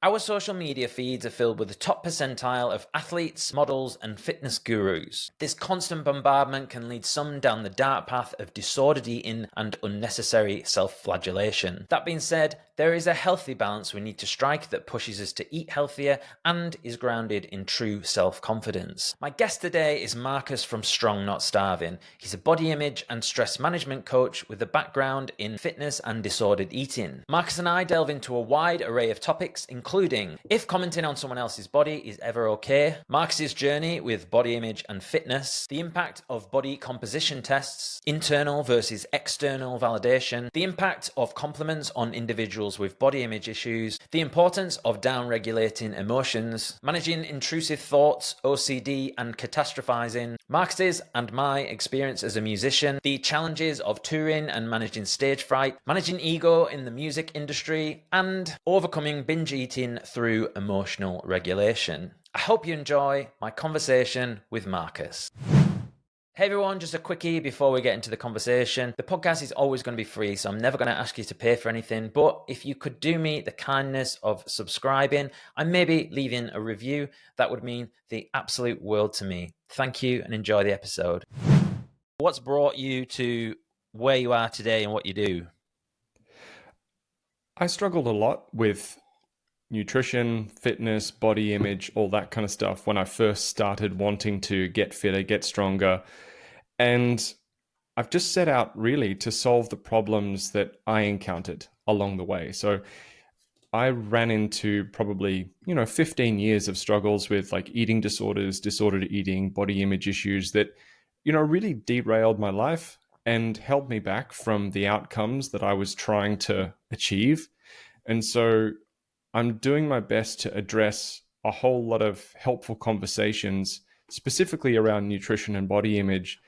Our social media feeds are filled with the top percentile of athletes, models, and fitness gurus. This constant bombardment can lead some down the dark path of disordered eating and unnecessary self-flagellation. That being said, there is a healthy balance we need to strike that pushes us to eat healthier and is grounded in true self-confidence. My guest today is Marcus from Strong Not Starving. He's a body image and stress management coach with a background in fitness and disordered eating. Marcus and I delve into a wide array of topics, including if commenting on someone else's body is ever okay, Marcus's journey with body image and fitness, the impact of body composition tests, internal versus external validation, the impact of compliments on individuals with body image issues, the importance of down-regulating emotions, managing intrusive thoughts, OCD, and catastrophizing, Marcus's and my experience as a musician, the challenges of touring and managing stage fright, managing ego in the music industry, and overcoming binge eating through emotional regulation. I hope you enjoy my conversation with Marcus. Hey everyone, just a quickie before we get into the conversation. The podcast is always going to be free, so I'm never going to ask you to pay for anything, but if you could do me the kindness of subscribing and maybe leaving a review, that would mean the absolute world to me. Thank you and enjoy the episode. What's brought you to where you are today and what you do? I struggled a lot with nutrition, fitness, body image, all that kind of stuff when I first started wanting to get fitter, get stronger. And I've just set out really to solve the problems that I encountered along the way. So I ran into probably, 15 years of struggles with like eating disorders, disordered eating, body image issues that, really derailed my life and held me back from the outcomes that I was trying to achieve. And so I'm doing my best to address a whole lot of helpful conversations, specifically around nutrition and body image,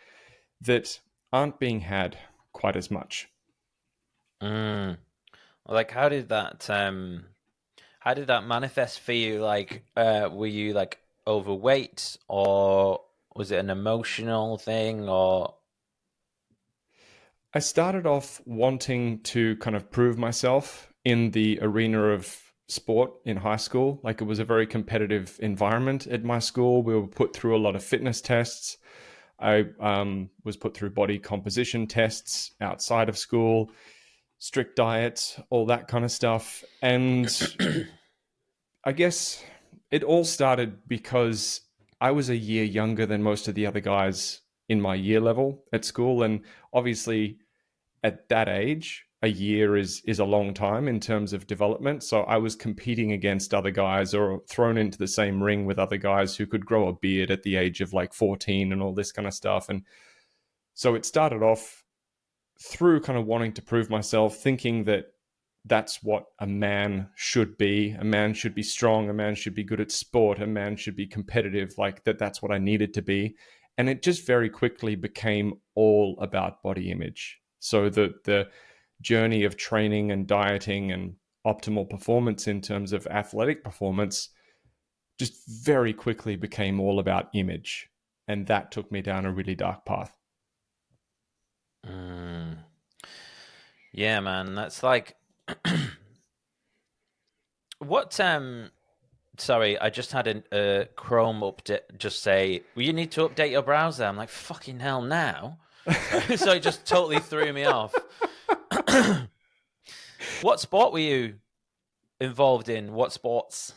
that aren't being had quite as much. Like, how did that manifest for you? Like, were you like overweight, or was it an emotional thing, or? I started off wanting to kind of prove myself in the arena of sport in high school. Like, it was a very competitive environment at my school. We were put through a lot of fitness tests. I was put through body composition tests outside of school, strict diets, all that kind of stuff. And I guess it all started because I was a year younger than most of the other guys in my year level at school. And obviously at that age, a year is a long time in terms of development. So I was competing against other guys or thrown into the same ring with other guys who could grow a beard at the age of like 14 and all this kind of stuff. And so it started off through kind of wanting to prove myself, thinking that that's what a man should be. A man should be strong. A man should be good at sport. A man should be competitive. Like that's what I needed to be. And it just very quickly became all about body image. So the journey of training and dieting and optimal performance in terms of athletic performance just very quickly became all about image. And that took me down a really dark path. Yeah, man, that's like what sorry, I just had a Chrome update just say, well, you need to update your browser. I'm like, fucking hell now. So it just totally threw me off. What sport were you involved in? What sports?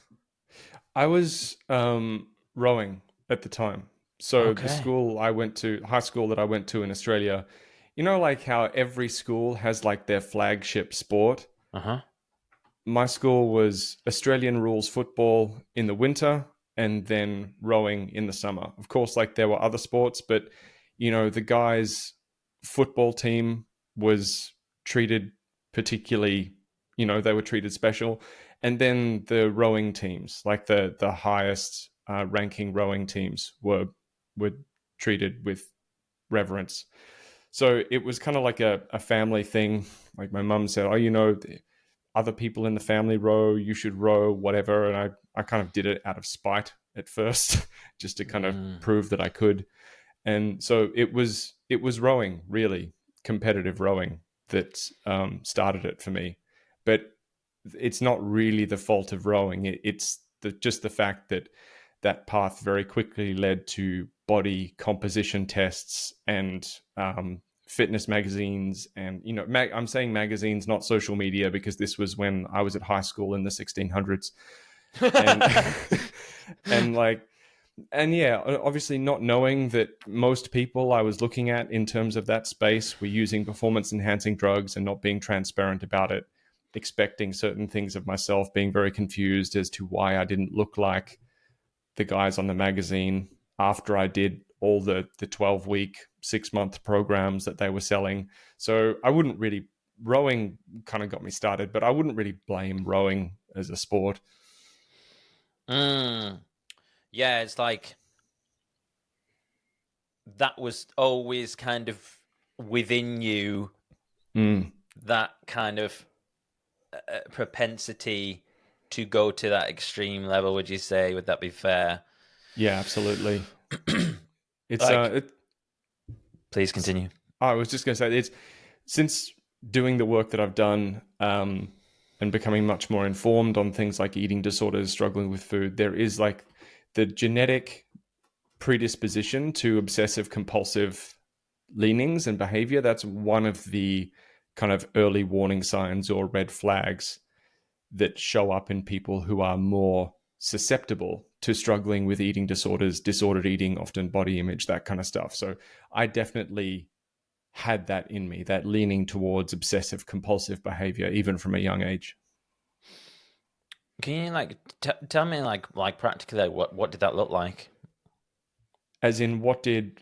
I was rowing at the time. So the school I went to, high school that I went to in Australia, like how every school has like their flagship sport. My school was Australian rules football in the winter and then rowing in the summer. Of course, like there were other sports, but the guys' football team was treated particularly, they were treated special. And then the rowing teams, like the highest ranking rowing teams were treated with reverence. So it was kind of like a family thing. Like my mum said, the other people in the family row, you should row, whatever. And I kind of did it out of spite at first, just to kind of prove that I could. And so it was rowing, really competitive rowing, that started it for me. But it's not really the fault of rowing. It's just the fact that that path very quickly led to body composition tests and fitness magazines. And, you know, I'm saying magazines, not social media, because this was when I was at high school in the 1600s. And, and like, and yeah, obviously not knowing that most people I was looking at in terms of that space were using performance enhancing drugs and not being transparent about it, expecting certain things of myself, being very confused as to why I didn't look like the guys on the magazine after I did all the 12-week, 6-month programs that they were selling. So I wouldn't really, rowing kind of got me started, but I wouldn't really blame rowing as a sport. Yeah, it's like that was always kind of within you, that kind of propensity to go to that extreme level. Would you say? Would that be fair? Yeah, absolutely. It's Like, please continue. I was just going to say, it's since doing the work that I've done and becoming much more informed on things like eating disorders, struggling with food, there is like the genetic predisposition to obsessive compulsive leanings and behavior. That's one of the kind of early warning signs or red flags that show up in people who are more susceptible to struggling with eating disorders, disordered eating, often body image, that kind of stuff. So I definitely had that in me, that leaning towards obsessive compulsive behavior, even from a young age. Can you like tell me like practically what did that look like? As in, what did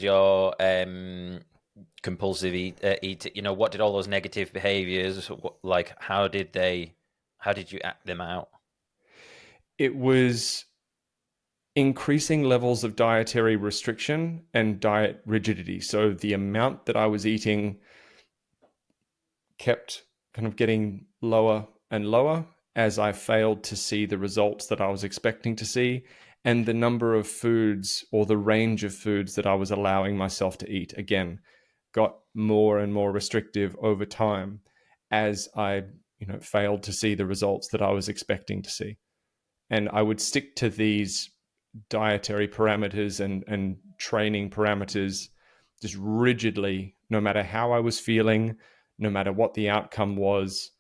your compulsive eat? You know, what did all those negative behaviors like? How did you act them out? it was increasing levels of dietary restriction and diet rigidity. So the amount that I was eating kept kind of getting lower and lower as I failed to see the results that I was expecting to see. And the number of foods or the range of foods that I was allowing myself to eat, again, got more and more restrictive over time as I, failed to see the results that I was expecting to see. And I would stick to these dietary parameters and training parameters just rigidly, no matter how I was feeling, no matter what the outcome was,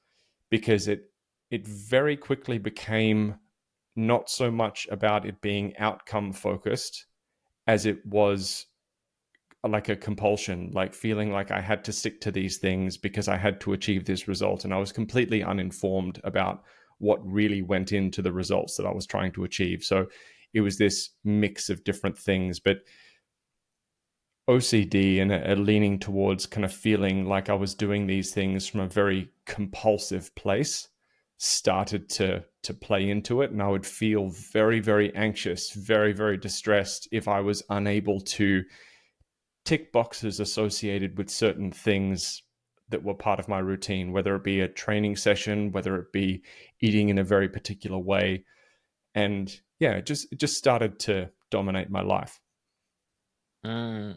because it very quickly became not so much about it being outcome focused as it was like a compulsion, like feeling like I had to stick to these things because I had to achieve this result. And I was completely uninformed about what really went into the results that I was trying to achieve. So it was this mix of different things, but OCD and a leaning towards kind of feeling like I was doing these things from a very compulsive place started to play into it. And I would feel very, very anxious, very, very distressed if I was unable to tick boxes associated with certain things that were part of my routine, whether it be a training session, whether it be eating in a very particular way. And yeah, it just started to dominate my life. Mm.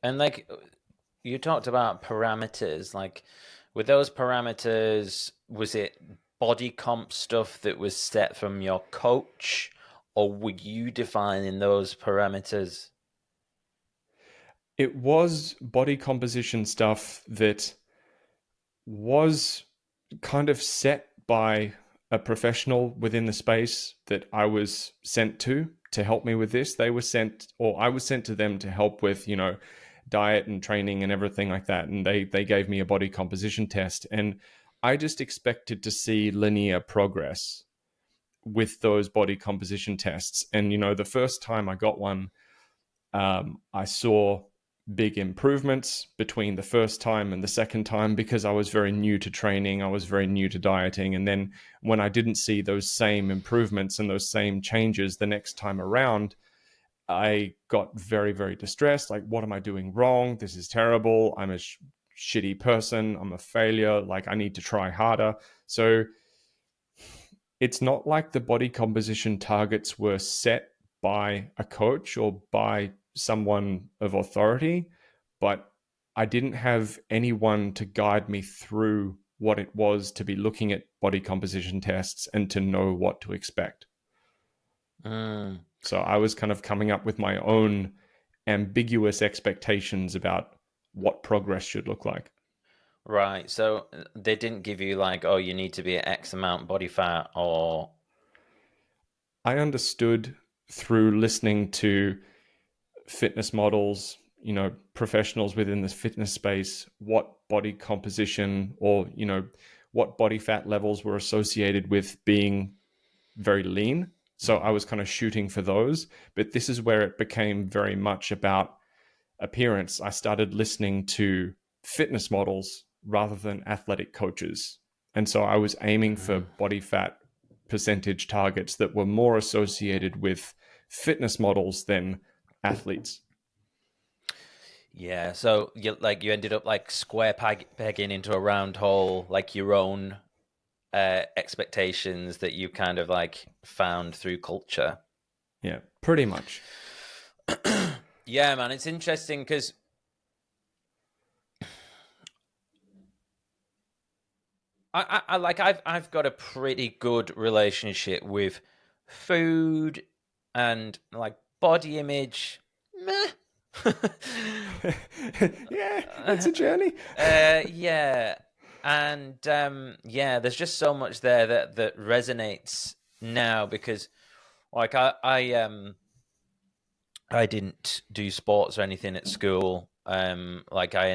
And like you talked about parameters, like with those parameters, was it body comp stuff that was set from your coach, or were you defining those parameters? It was body composition stuff that was kind of set by a professional within the space that I was sent to help me with this. They were sent, or I was sent to them to help with, diet and training and everything like that. And they gave me a body composition test. And I just expected to see linear progress with those body composition tests. And, the first time I got one, I saw big improvements between the first time and the second time because I was very new to training. I was very new to dieting. And then when I didn't see those same improvements and those same changes the next time around, I got very, very distressed. Like, what am I doing wrong? This is terrible. I'm a shitty person. I'm a failure. Like, I need to try harder. So it's not like the body composition targets were set by a coach or by someone of authority, but I didn't have anyone to guide me through what it was to be looking at body composition tests and to know what to expect. So I was kind of coming up with my own ambiguous expectations about what progress should look like. Right. So they didn't give you like, oh, you need to be at X amount body fat, or I understood through listening to fitness models, professionals within the fitness space, what body composition or, what body fat levels were associated with being very lean. So I was kind of shooting for those. But this is where it became very much about appearance. I started listening to fitness models rather than athletic coaches. And so I was aiming for body fat percentage targets that were more associated with fitness models than athletes. yeah. So you ended up like square pegging into a round hole, like your own expectations that you kind of like found through culture. Yeah, pretty much. Yeah, man, it's interesting because I've got a pretty good relationship with food and like body image. Meh. Yeah, it's a journey. Yeah, and yeah, there's just so much there that resonates now because, like, I didn't do sports or anything at school. Like I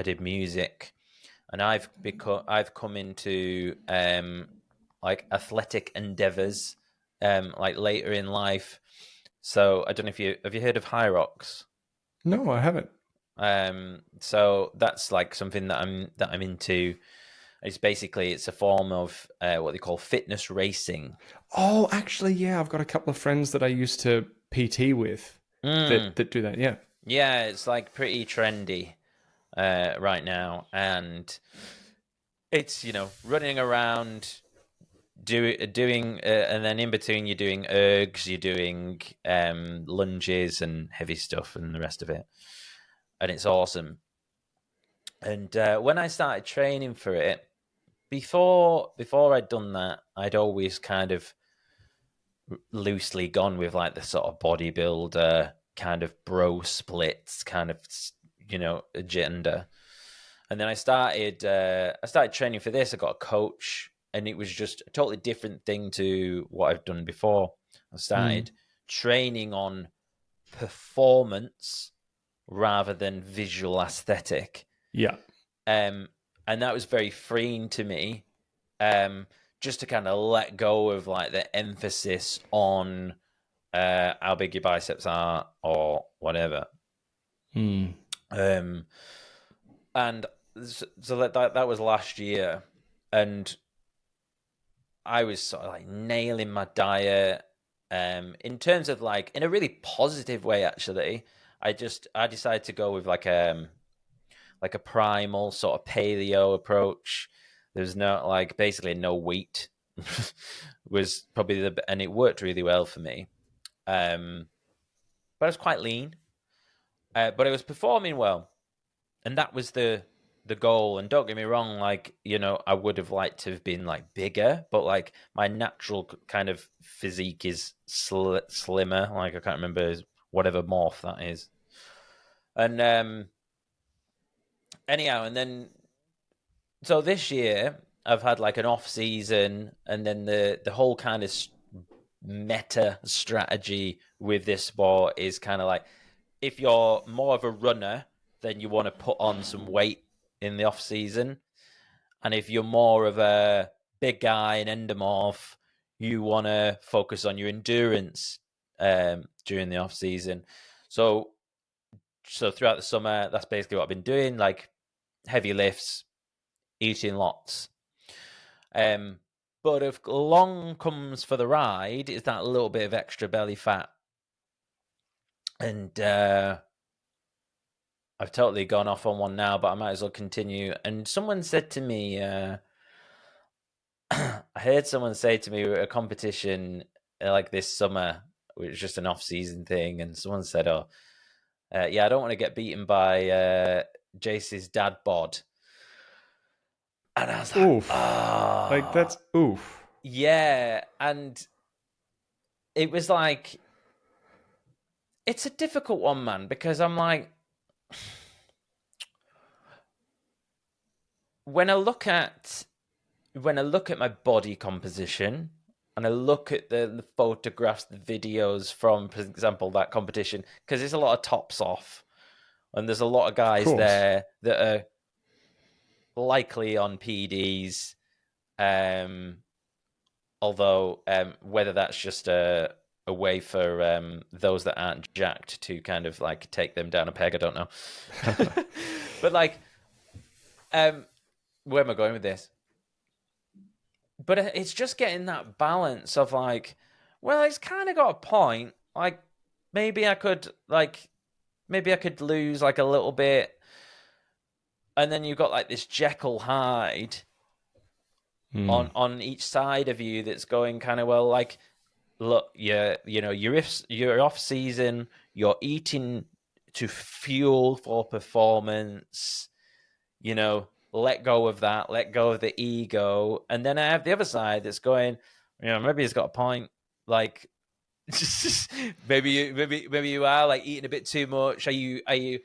did music, and I've come into like athletic endeavors like later in life. So I don't know if you have you heard of High Rocks. No, I haven't. So that's like something that I'm into. It's a form of what they call fitness racing. Oh, actually, yeah, I've got a couple of friends that I used to PT with that do that. Yeah. Yeah, it's like pretty trendy right now, and it's running around doing and then in between you're doing ergs, you're doing lunges and heavy stuff and the rest of it, and it's awesome. And when I started training for it, before I'd done that, I'd always kind of loosely gone with like the sort of bodybuilder kind of bro splits kind of agenda. And then I started training for this. I got a coach, and it was just a totally different thing to what I've done before. I started training on performance rather than visual aesthetic. Yeah. And that was very freeing to me. Just to kind of let go of like the emphasis on how big your biceps are or whatever. Mm. And so that was last year, and I was sort of like nailing my diet. In terms of like in a really positive way, actually. I decided to go with like a primal sort of paleo approach. There's no like basically no wheat was probably and it worked really well for me. But I was quite lean, but I was performing well, and that was the goal. And don't get me wrong, like I would have liked to have been like bigger, but like my natural kind of physique is slimmer. Like I can't remember whatever morph that is. And anyhow, and then so this year I've had like an off season, and then the whole kind of meta strategy with this sport is kind of like if you're more of a runner, then you want to put on some weight in the off season, and if you're more of a big guy and endomorph, you want to focus on your endurance during the off season. So throughout the summer, that's basically what I've been doing, like heavy lifts, eating lots. But if along comes for the ride is that little bit of extra belly fat. And I've totally gone off on one now, but I might as well continue. And someone said to me, I heard someone say to me at a competition like this summer, which was just an off-season thing, and someone said, "Oh, yeah, I don't want to get beaten by Jace's dad bod." And I was like, Oof. Like ah, that's oof. yeah. And it was like, it's a difficult one, man, because I'm like, when I look at my body composition and I look at the photographs, the videos from, for example, that competition, because there's a lot of tops off, and there's a lot of Of guys course. there that are likely on PDs. Um, Although whether that's just a way for those that aren't jacked to kind of like take them down a peg, I don't know. But like, um, where am I going with this? But it's just getting that balance of like, well, it's kind of got a point. Like, maybe I could like, maybe I could lose like a little bit, and then you've got like this Jekyll Hyde Hmm. on each side of you that's going kind of well, like, look, you're off season, you're eating to fuel for performance, let go of that, let go of the ego. And then I have the other side that's going, maybe it's got a point. Like, maybe you are like eating a bit too much. Are you?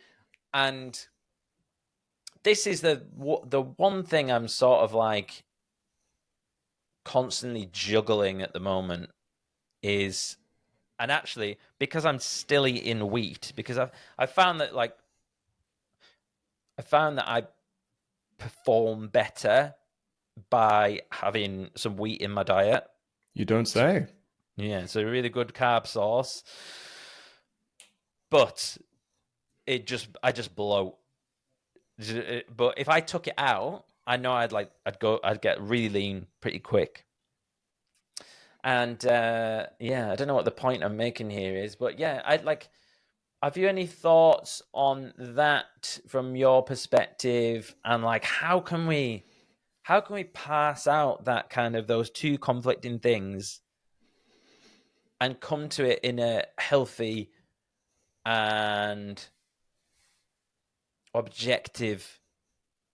And this is the one thing I'm sort of like constantly juggling at the moment is, and actually because I'm still eating wheat, because I found that like I perform better by having some wheat in my diet. You don't say. Yeah, it's a really good carb source, but I just bloat. But if I took it out, I know I'd get really lean pretty quick. And yeah, I don't know what the point I'm making here is, but yeah, I'd like. Have you any thoughts on that from your perspective? And like, how can we pass out that kind of those two conflicting things and come to it in a healthy and objective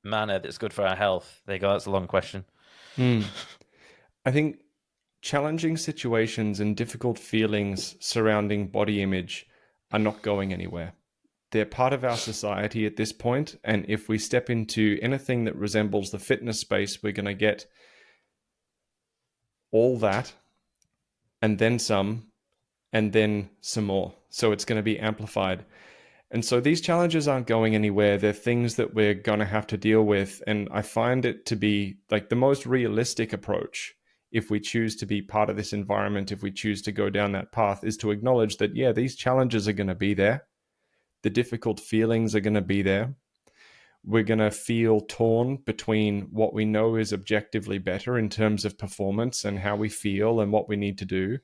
manner that's good for our health? There you go. That's a long question. Hmm. I think challenging situations and difficult feelings surrounding body image are not going anywhere. They're part of our society at this point, and if we step into anything that resembles the fitness space, we're going to get all that and then some and then some more. So it's going to be amplified. And so these challenges aren't going anywhere. They're things that we're going to have to deal with. And I find it to be like the most realistic approach, if we choose to be part of this environment, if we choose to go down that path, is to acknowledge that, yeah, these challenges are going to be there. The difficult feelings are going to be there. We're going to feel torn between what we know is objectively better in terms of performance and how we feel and what we need to do,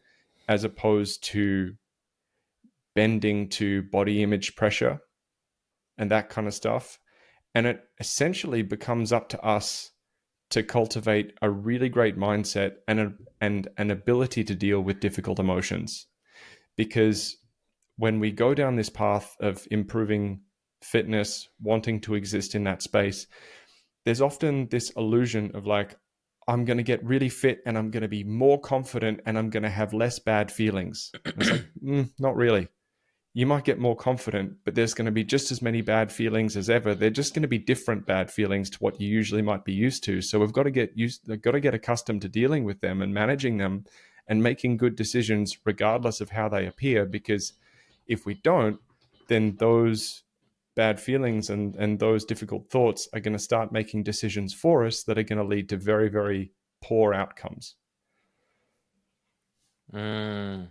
as opposed to bending to body image pressure and that kind of stuff. And it essentially becomes up to us to cultivate a really great mindset and an ability to deal with difficult emotions. Because when we go down this path of improving fitness, wanting to exist in that space, there's often this illusion of like, I'm going to get really fit and I'm going to be more confident and I'm going to have less bad feelings. And it's like, not really. You might get more confident, but there's going to be just as many bad feelings as ever. They're just going to be different bad feelings to what you usually might be used to. So we've got to get accustomed to dealing with them and managing them and making good decisions regardless of how they appear. Because if we don't, then those bad feelings and those difficult thoughts are going to start making decisions for us that are going to lead to very, very poor outcomes. Mm.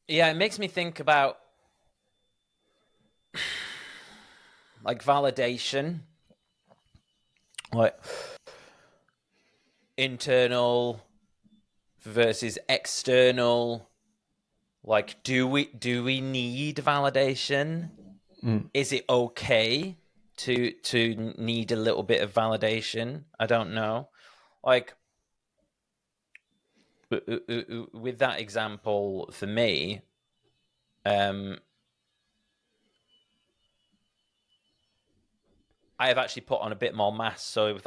Yeah, it makes me think about like validation, like internal versus external. Like, do we need validation? Mm. Is it okay to need a little bit of validation? I don't know. Like, with that example for me, um I have actually put on a bit more mass. So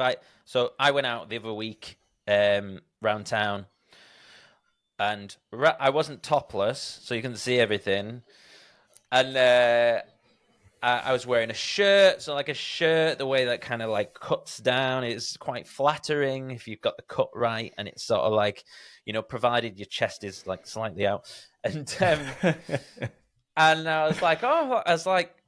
I went out the other week round town, and I wasn't topless, so you can see everything. And I was wearing a shirt, so like a shirt, the way that kind of like cuts down is quite flattering if you've got the cut right, and it's sort of like, provided your chest is like slightly out, and and I was like,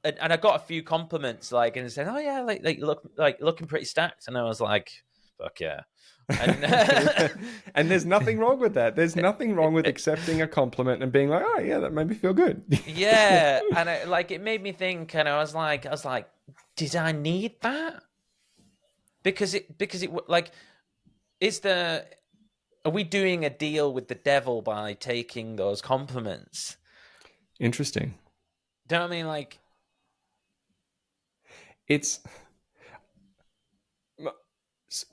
and I got a few compliments, like, and said, oh yeah, like you look like looking pretty stacked, and I was like, fuck yeah. And and there's nothing wrong with that. There's nothing wrong with accepting a compliment and being like, oh yeah, that made me feel good. Yeah, and it made me think, and I was like, did I need that? Because it like, are we doing a deal with the devil by taking those compliments? Interesting. Do you know what I mean? Like, it's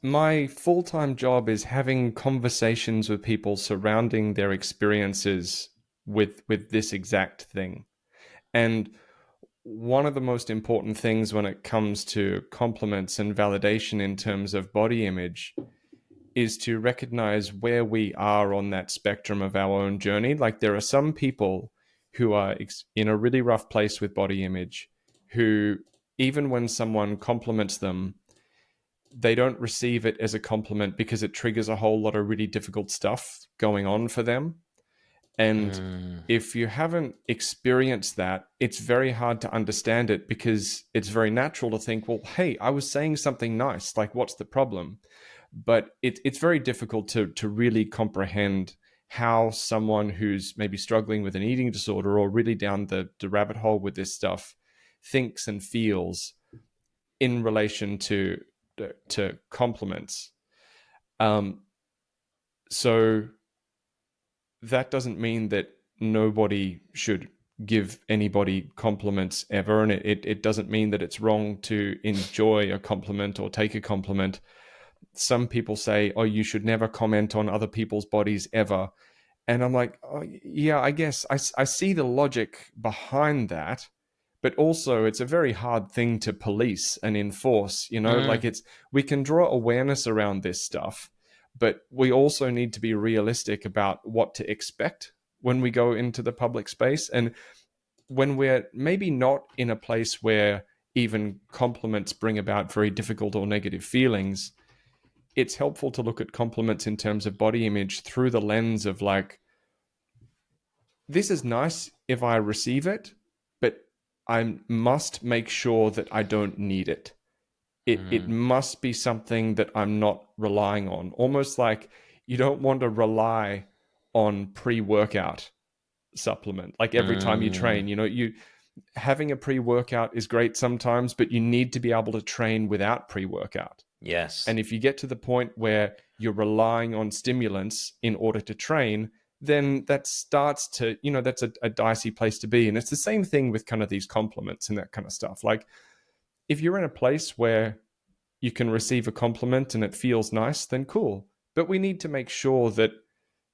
my full-time job is having conversations with people surrounding their experiences with this exact thing. And one of the most important things when it comes to compliments and validation in terms of body image is to recognize where we are on that spectrum of our own journey. Like, there are some people who are in a really rough place with body image, who, even when someone compliments them, they don't receive it as a compliment because it triggers a whole lot of really difficult stuff going on for them. And if you haven't experienced that, it's very hard to understand it, because it's very natural to think, well, hey, I was saying something nice. Like, what's the problem? But it's very difficult to really comprehend how someone who's maybe struggling with an eating disorder or really down the rabbit hole with this stuff thinks and feels in relation to compliments. So that doesn't mean that nobody should give anybody compliments ever, and it doesn't mean that it's wrong to enjoy a compliment or take a compliment. Some people say, oh, you should never comment on other people's bodies ever. And I'm like, oh, yeah, I guess I see the logic behind that, but also it's a very hard thing to police and enforce, like we can draw awareness around this stuff, but we also need to be realistic about what to expect when we go into the public space. And when we're maybe not in a place where even compliments bring about very difficult or negative feelings, it's helpful to look at compliments in terms of body image through the lens of like, this is nice if I receive it, but I must make sure that I don't need it. It must be something that I'm not relying on. Almost like you don't want to rely on pre-workout supplement. Like every time you train, you having a pre-workout is great sometimes, but you need to be able to train without pre-workout. yes. And if you get to the point where you're relying on stimulants in order to train, then that starts to, that's a dicey place to be. And it's the same thing with kind of these compliments and that kind of stuff. Like, if you're in a place where you can receive a compliment and it feels nice, then cool. But we need to make sure that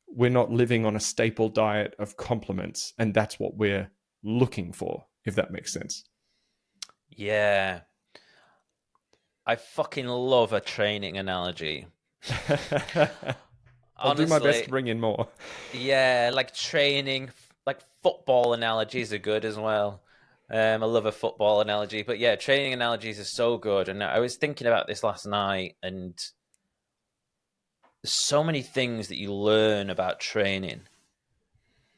we're not living on a staple diet of compliments, and that's what we're looking for, if that makes sense. Yeah. I fucking love a training analogy. I'll do my best to bring in more. Yeah, like training, like football analogies are good as well. I love a football analogy, but yeah, training analogies are so good. And I was thinking about this last night, and there's so many things that you learn about training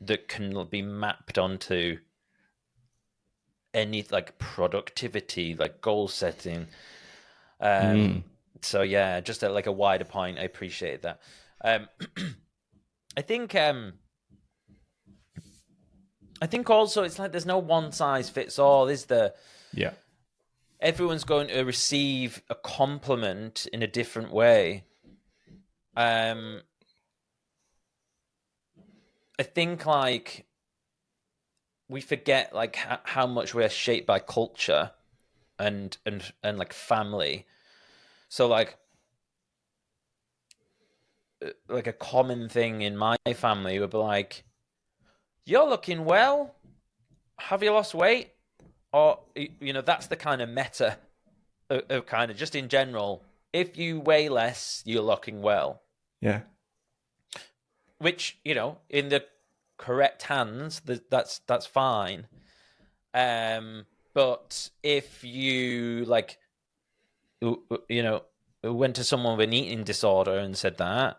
that can be mapped onto any like productivity, like goal setting. So yeah, just like a wider point. I appreciate that. I think also it's like there's no one size fits all, is there? Yeah. Everyone's going to receive a compliment in a different way. I think like we forget like how much we're shaped by culture and like family. So like a common thing in my family would be like, "You're looking well. Have you lost weight?" Or that's the kind of meta of kind of just in general, if you weigh less, you're looking well. Yeah. Which, in the correct hands, that's fine. But if you like, went to someone with an eating disorder and said that,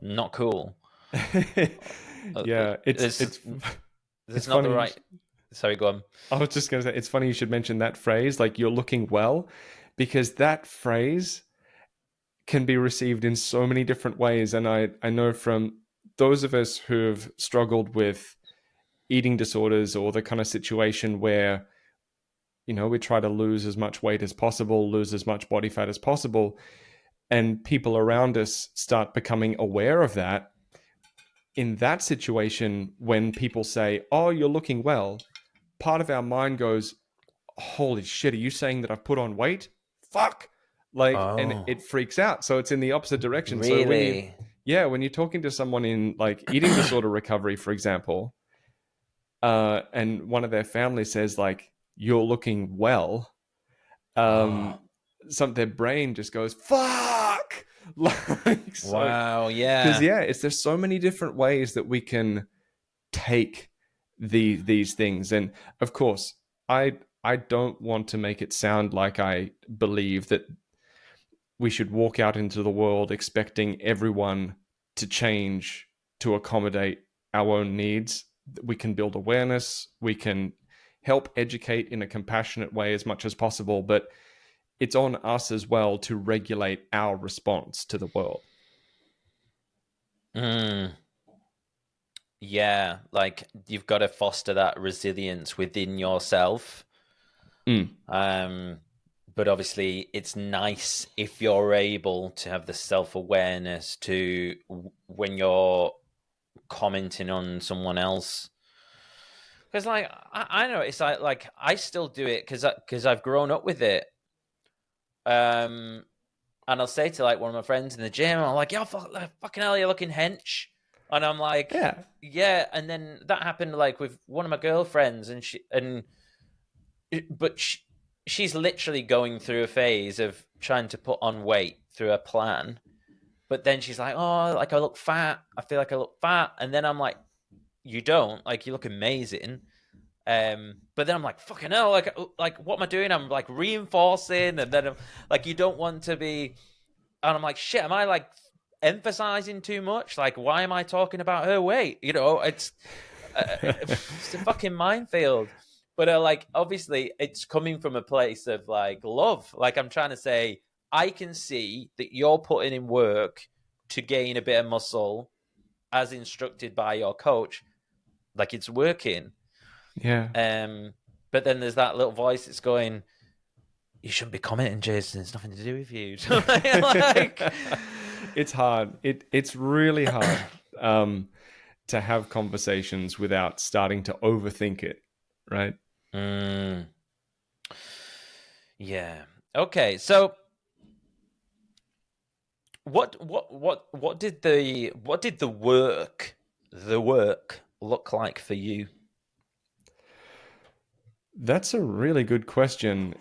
not cool. Yeah, There's it's not the funny. right. Sorry, go on. I was just going to say, it's funny you should mention that phrase, like you're looking well, because that phrase can be received in so many different ways. And I know from those of us who've struggled with eating disorders or the kind of situation where, we try to lose as much weight as possible, lose as much body fat as possible, and people around us start becoming aware of that. In that situation, when people say, "Oh, you're looking well," part of our mind goes, "Holy shit, are you saying that I've put on weight? Fuck!" And Oh, it freaks out. So it's in the opposite direction. So really? when you're talking to someone in like eating disorder recovery, for example, and one of their family says like, "You're looking well," Oh, their brain just goes, "Fuck!" So, wow, because yeah. there's so many different ways that we can take these things. And of course, I don't want to make it sound like I believe that we should walk out into the world expecting everyone to change to accommodate our own needs. We can build awareness, we can help educate in a compassionate way as much as possible, but it's on us as well to regulate our response to the world. Mm, yeah, like you've got to foster that resilience within yourself. Mm. But obviously, it's nice if you're able to have the self-awareness to when you're commenting on someone else. Because, like, I know it's like I still do it because I've grown up with it. Um, and I'll say to like one of my friends in the gym, I'm like, "Yo, fucking hell, you're looking hench," and I'm like, Yeah. "Yeah." And then that happened like with one of my girlfriends, but she's literally going through a phase of trying to put on weight through a plan. But then she's like, "Oh, like I look fat. I feel like I look fat," and then I'm like, "You don't. Like you look amazing." But then I'm like, fucking hell, like what am I doing? I'm like reinforcing, and then I'm like, you don't want to be, and I'm like, shit, am I like emphasizing too much? Like, why am I talking about her weight? It's a fucking minefield. But like, obviously, it's coming from a place of like love. Like, I'm trying to say, I can see that you're putting in work to gain a bit of muscle, as instructed by your coach. Like, it's working. Yeah. Um, but then there's that little voice that's going, "You shouldn't be commenting, Jason. It's nothing to do with you." like, It's hard. It's really hard to have conversations without starting to overthink it, right? mm, yeah. Okay. So, what did the work look like for you? That's a really good question.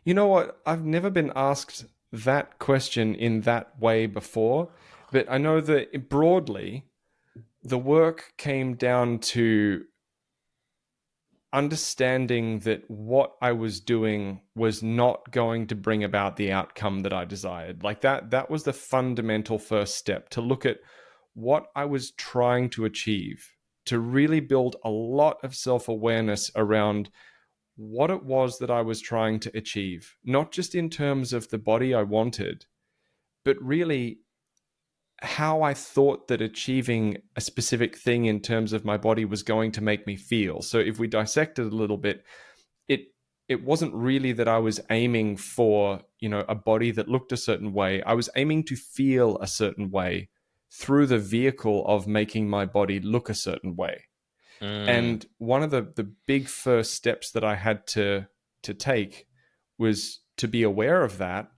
You know what? I've never been asked that question in that way before, but I know that broadly, the work came down to understanding that what I was doing was not going to bring about the outcome that I desired. Like that was the fundamental first step, to look at what I was trying to achieve, to really build a lot of self-awareness around what it was that I was trying to achieve, not just in terms of the body I wanted, but really how I thought that achieving a specific thing in terms of my body was going to make me feel. So if we dissect it a little bit, it it wasn't really that I was aiming for, a body that looked a certain way. I was aiming to feel a certain way through the vehicle of making my body look a certain way. Mm, And one of the big first steps that I had to take was to be aware of that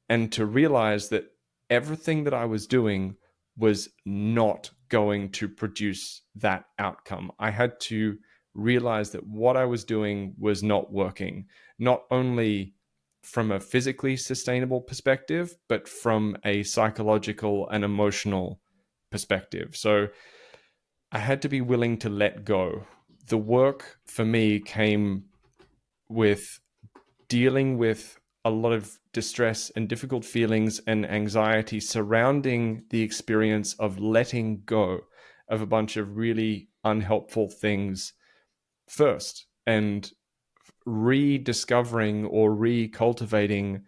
and to realize that everything that I was doing was not going to produce that outcome. I had to realized that what I was doing was not working, not only from a physically sustainable perspective, but from a psychological and emotional perspective. So I had to be willing to let go. The work for me came with dealing with a lot of distress and difficult feelings and anxiety surrounding the experience of letting go of a bunch of really unhelpful things first, and rediscovering or recultivating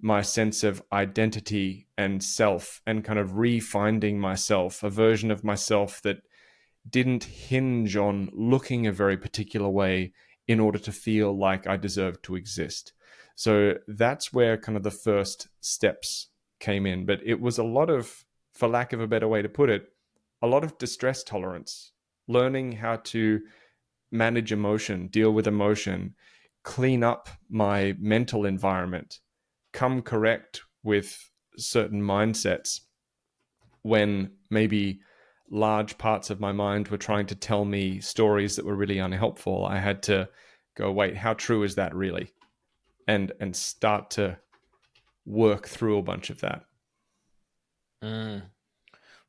my sense of identity and self, and kind of refinding myself, a version of myself that didn't hinge on looking a very particular way in order to feel like I deserved to exist. So that's where kind of the first steps came in. But it was a lot of, for lack of a better way to put it, a lot of distress tolerance, learning how to manage emotion, deal with emotion, clean up my mental environment, come correct with certain mindsets when maybe large parts of my mind were trying to tell me stories that were really unhelpful. I had to go, wait, how true is that really? And start to work through a bunch of that.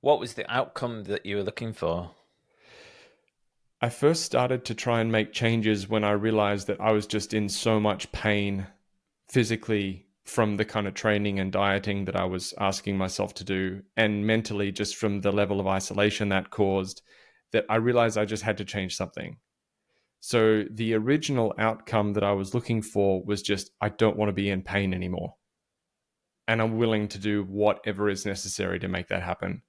What was the outcome that you were looking for? I first started to try and make changes when I realized that I was just in so much pain physically from the kind of training and dieting that I was asking myself to do, and mentally just from the level of isolation that caused, that I realized I just had to change something. So the original outcome that I was looking for was just, I don't want to be in pain anymore. And I'm willing to do whatever is necessary to make that happen.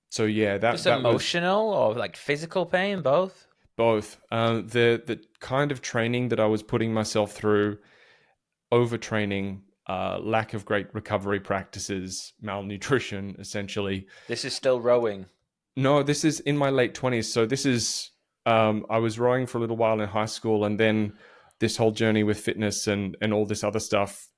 So yeah, Just that was emotional or like physical pain, both? both. The kind of training that I was putting myself through, overtraining, lack of great recovery practices, malnutrition, essentially. This is still rowing. No, this is in my late 20s. So this is, I was rowing for a little while in high school, and then this whole journey with fitness and all this other stuff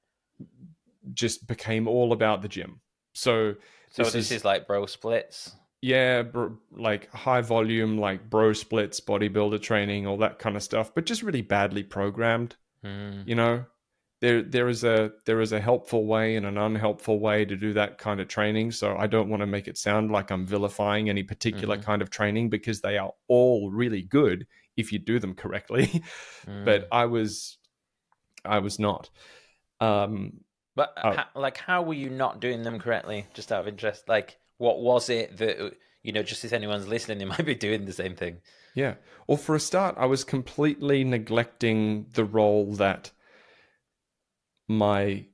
just became all about the gym. So So this is like bro splits. yeah, like high volume, like bro splits, bodybuilder training, all that kind of stuff, but just really badly programmed. You know, there is a helpful way and an unhelpful way to do that kind of training. So I don't want to make it sound like I'm vilifying any particular kind of training, because they are all really good if you do them correctly. But I was not. But how were you not doing them correctly? Just out of interest, like what was it that just if anyone's listening, they might be doing the same thing. Yeah. Well, for a start, I was completely neglecting the role that my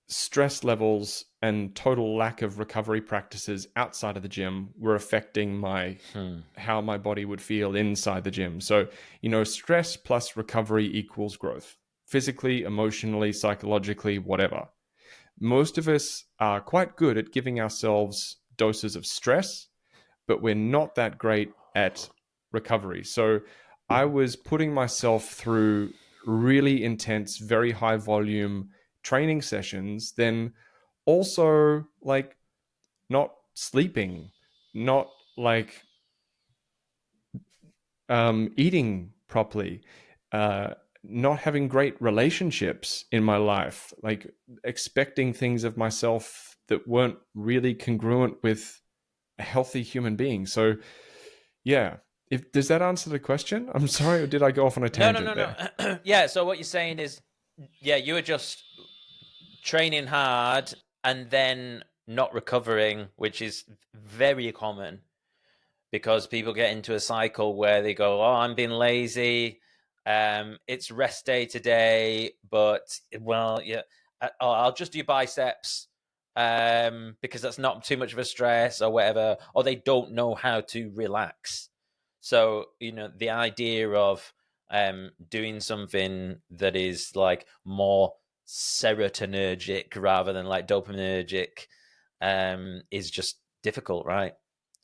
stress levels and total lack of recovery practices outside of the gym were affecting how my body would feel inside the gym. So, stress plus recovery equals growth, physically, emotionally, psychologically, whatever. Most of us are quite good at giving ourselves doses of stress, but we're not that great at recovery. So I was putting myself through really intense, very high volume training sessions, then also like not sleeping, not like eating properly, not having great relationships in my life, like expecting things of myself that weren't really congruent with a healthy human being. So yeah, does that answer the question? I'm sorry, or did I go off on a tangent there? No. Yeah. So what you're saying is, yeah, you were just training hard and then not recovering, which is very common because people get into a cycle where they go, "Oh, I'm being lazy. It's rest day today, but well, yeah, I'll just do biceps because that's not too much of a stress or whatever." Or they don't know how to relax. So the idea of doing something that is like more serotonergic rather than like dopaminergic is just difficult, right?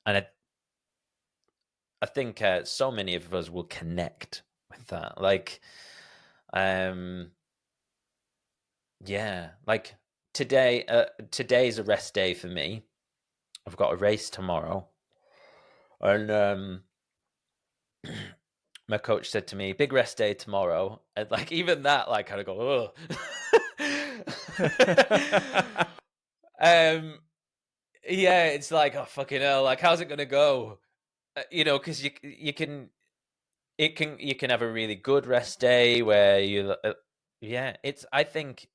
And I think so many of us will connect with that. Like, yeah, like today's a rest day for me. I've got a race tomorrow, and my coach said to me, "Big rest day tomorrow," and like even that, like kind of go, "Oh." Yeah, it's like, oh fucking hell, like how's it gonna go? Because you can have a really good rest day where yeah, I think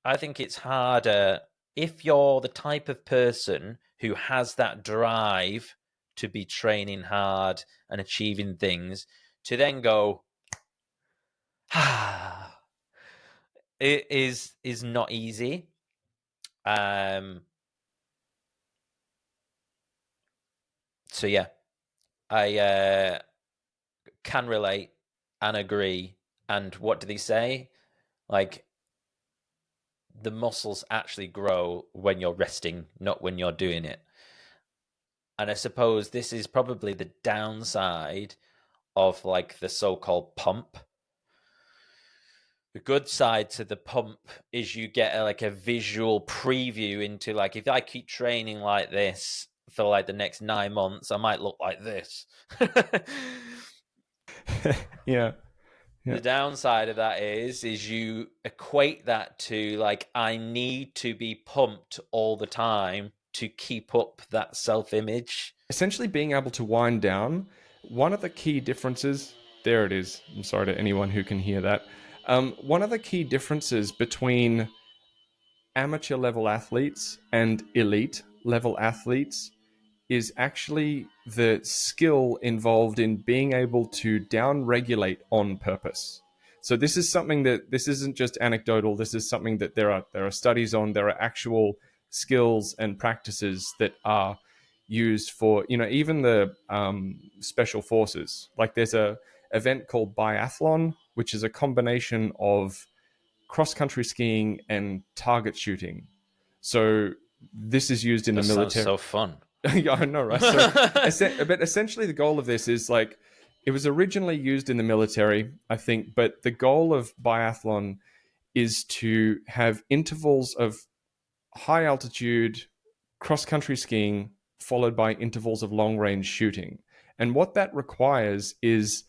it's harder if you're the type of person who has that drive to be training hard and achieving things to then go, ah, it is not easy. Um, so yeah, I can relate and agree. And what do they say? Like the muscles actually grow when you're resting, not when you're doing it. And I suppose this is probably the downside of like the so-called pump. The good side to the pump is you get like a visual preview into like if I keep training like this for like the next 9 months, I might look like this. Yeah. The Yeah. downside of that is you equate that to like I need to be pumped all the time to keep up that self-image. Essentially being able to wind down, one of the key differences, there it is. I'm sorry to anyone who can hear that. One of the key differences between amateur level athletes and elite level athletes is actually the skill involved in being able to down regulate on purpose. So this is something that this isn't just anecdotal. This is something that there are studies on. There are actual skills and practices that are used for even the special forces. Like there's a event called biathlon, which is a combination of cross country skiing and target shooting. So this is used in That the sounds military. so fun. Yeah, I know, right? So, but essentially, the goal of this is like it was originally used in the military, I think, but the goal of biathlon is to have intervals of high altitude cross country skiing followed by intervals of long range shooting. And what that requires is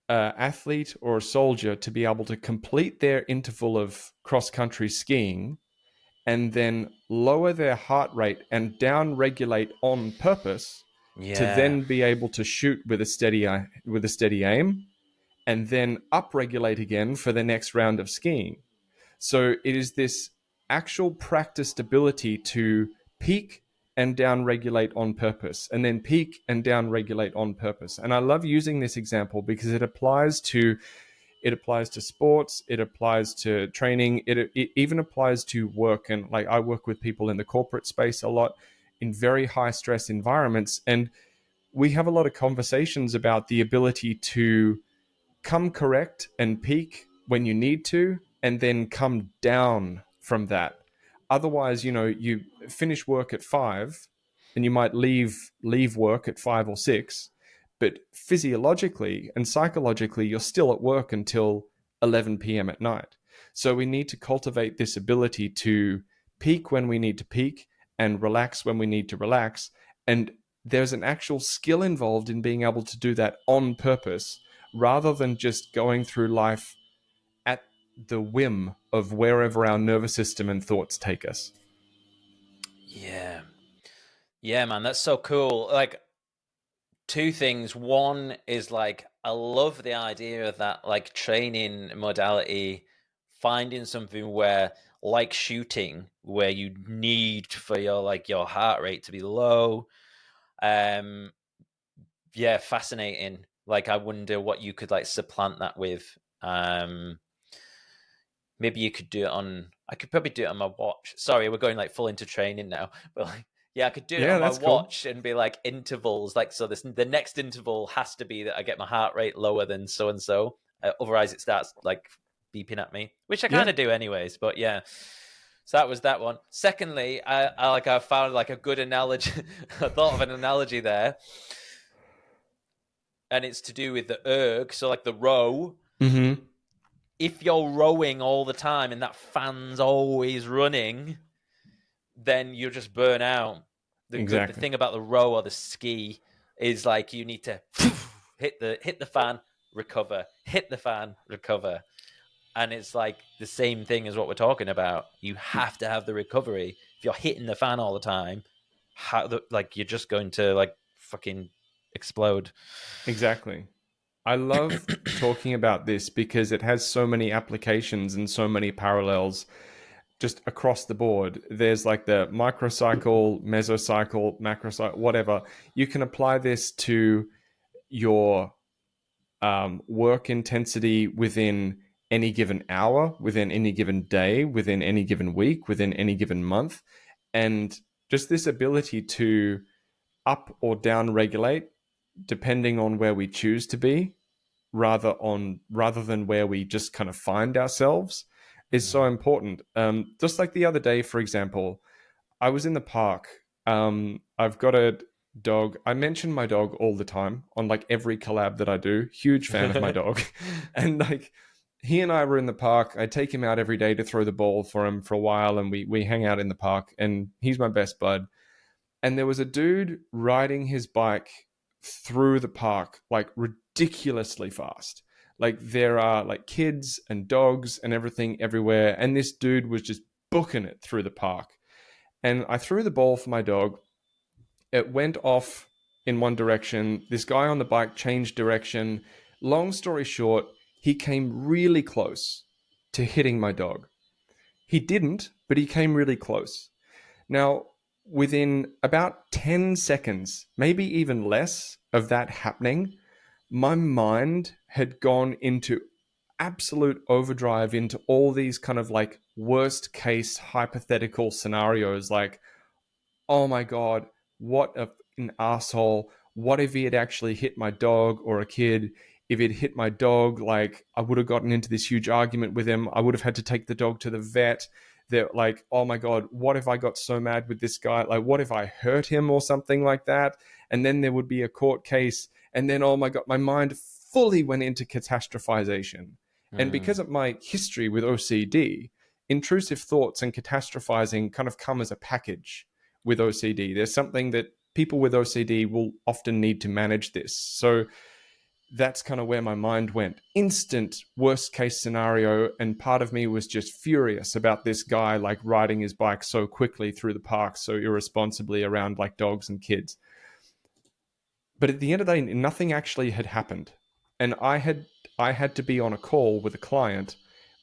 an athlete or a soldier to be able to complete their interval of cross country skiing and then lower their heart rate and down regulate on purpose to Yeah. then be able to shoot with a steady aim and then upregulate again for the next round of skiing. So it is this actual practiced ability to peak and down regulate on purpose and then peak and down regulate on purpose. And I love using this example because it applies to sports, it applies to training, it even applies to work. And like I work with people in the corporate space a lot in very high stress environments, and we have a lot of conversations about the ability to come correct and peak when you need to and then come down from that. Otherwise, you finish work at 5 and you might leave work at 5 or 6, but physiologically and psychologically you're still at work until 11 p.m. at night. So we need to cultivate this ability to peak when we need to peak and relax when we need to relax. And there's an actual skill involved in being able to do that on purpose rather than just going through life at the whim of wherever our nervous system and thoughts take us. Yeah. Yeah, man, that's so cool. Like two things. One is like I love the idea of that like training modality, finding something where like shooting, where you need for your heart rate to be low. Um yeah, fascinating. Like I wonder what you could like supplant that with. Maybe you could do it on. I could probably do it on my watch. Sorry, we're going like full into training now, but like, yeah, I could do it Yeah, on my that's cool. watch and be like intervals. Like, so the next interval has to be that I get my heart rate lower than so and so. Otherwise, it starts like beeping at me, which I kind Yeah. of do anyways. But yeah, so that was that one. Secondly, I found like a good analogy. I thought of an analogy there, and it's to do with the erg. So like the row. Mm-hmm. If you're rowing all the time and that fan's always running, then you'll just burn out. The Exactly. thing about the row or the ski is like you need to hit the fan, recover, hit the fan, recover. And it's like the same thing as what we're talking about. You have to have the recovery. If you're hitting the fan all the time, like you're just going to like fucking explode. Exactly. I love talking about this because it has so many applications and so many parallels just across the board. There's like the microcycle, mesocycle, macrocycle, whatever. You can apply this to your work intensity within any given hour, within any given day, within any given week, within any given month. And just this ability to up or down regulate depending on where we choose to be, rather than where we just kind of find ourselves, is so important. Just like the other day, for example, I was in the park. I've got a dog. I mention my dog all the time on like every collab that I do. Huge fan of my dog. And like he and I were in the park. I take him out every day to throw the ball for him for a while, and we hang out in the park, and he's my best bud. And there was a dude riding his bike through the park like ridiculously fast. Like there are like kids and dogs and everything everywhere, and this dude was just booking it through the park. And I threw the ball for my dog. It went off in one direction. This guy on the bike changed direction. Long story short, he came really close to hitting my dog. He didn't, but he came really close. Now, within about 10 seconds, maybe even less of that happening, my mind had gone into absolute overdrive into all these kind of like worst case hypothetical scenarios, like, oh my God, what an asshole. What if he had actually hit my dog or a kid? If he'd hit my dog, like I would have gotten into this huge argument with him. I would have had to take the dog to the vet. They're like, oh my God, what if I got so mad with this guy? Like, what if I hurt him or something like that? And then there would be a court case. And then, oh my God, my mind fully went into catastrophization. And because of my history with OCD, intrusive thoughts and catastrophizing kind of come as a package with OCD. There's something that people with OCD will often need to manage this. So that's kind of where my mind went. Instant worst case scenario. And part of me was just furious about this guy like riding his bike so quickly through the park, so irresponsibly around like dogs and kids. But at the end of the day, nothing actually had happened. And I had to be on a call with a client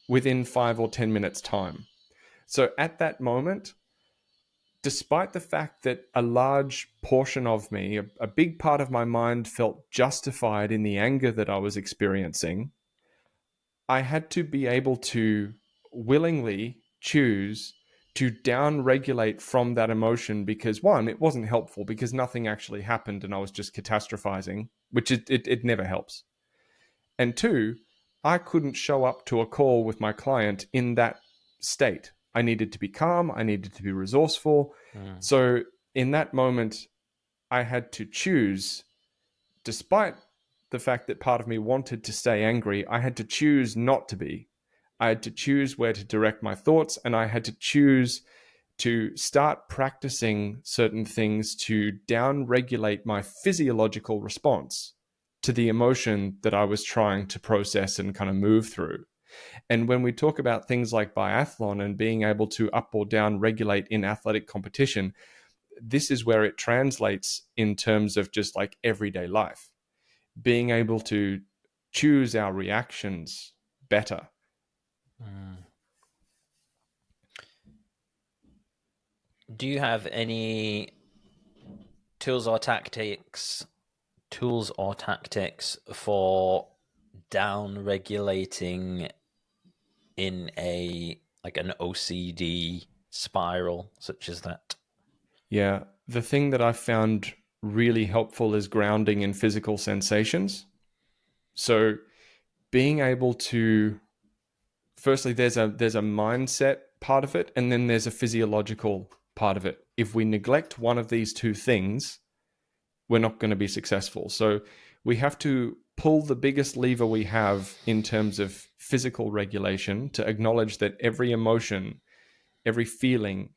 within 5 or 10 minutes time. So at that moment, despite the fact that a large portion of me, a big part of my mind felt justified in the anger that I was experiencing, I had to be able to willingly choose to down-regulate from that emotion because, one, it wasn't helpful because nothing actually happened and I was just catastrophizing, which it never helps. And two, I couldn't show up to a call with my client in that state. I needed to be calm. I needed to be resourceful. So in that moment, I had to choose, despite the fact that part of me wanted to stay angry, I had to choose not to be. I had to choose where to direct my thoughts, and I had to choose to start practicing certain things to down-regulate my physiological response to the emotion that I was trying to process and kind of move through. And when we talk about things like biathlon and being able to up or down regulate in athletic competition, this is where it translates in terms of just like everyday life. Being able to choose our reactions better. Do you have any tools or tactics for down regulating in an OCD spiral such as that? Yeah, the thing that I found really helpful is grounding in physical sensations. So being able to, firstly, there's a mindset part of it, and then there's a physiological part of it. If we neglect one of these two things, we're not going to be successful. So we have to pull the biggest lever we have in terms of physical regulation to acknowledge that every emotion, every feeling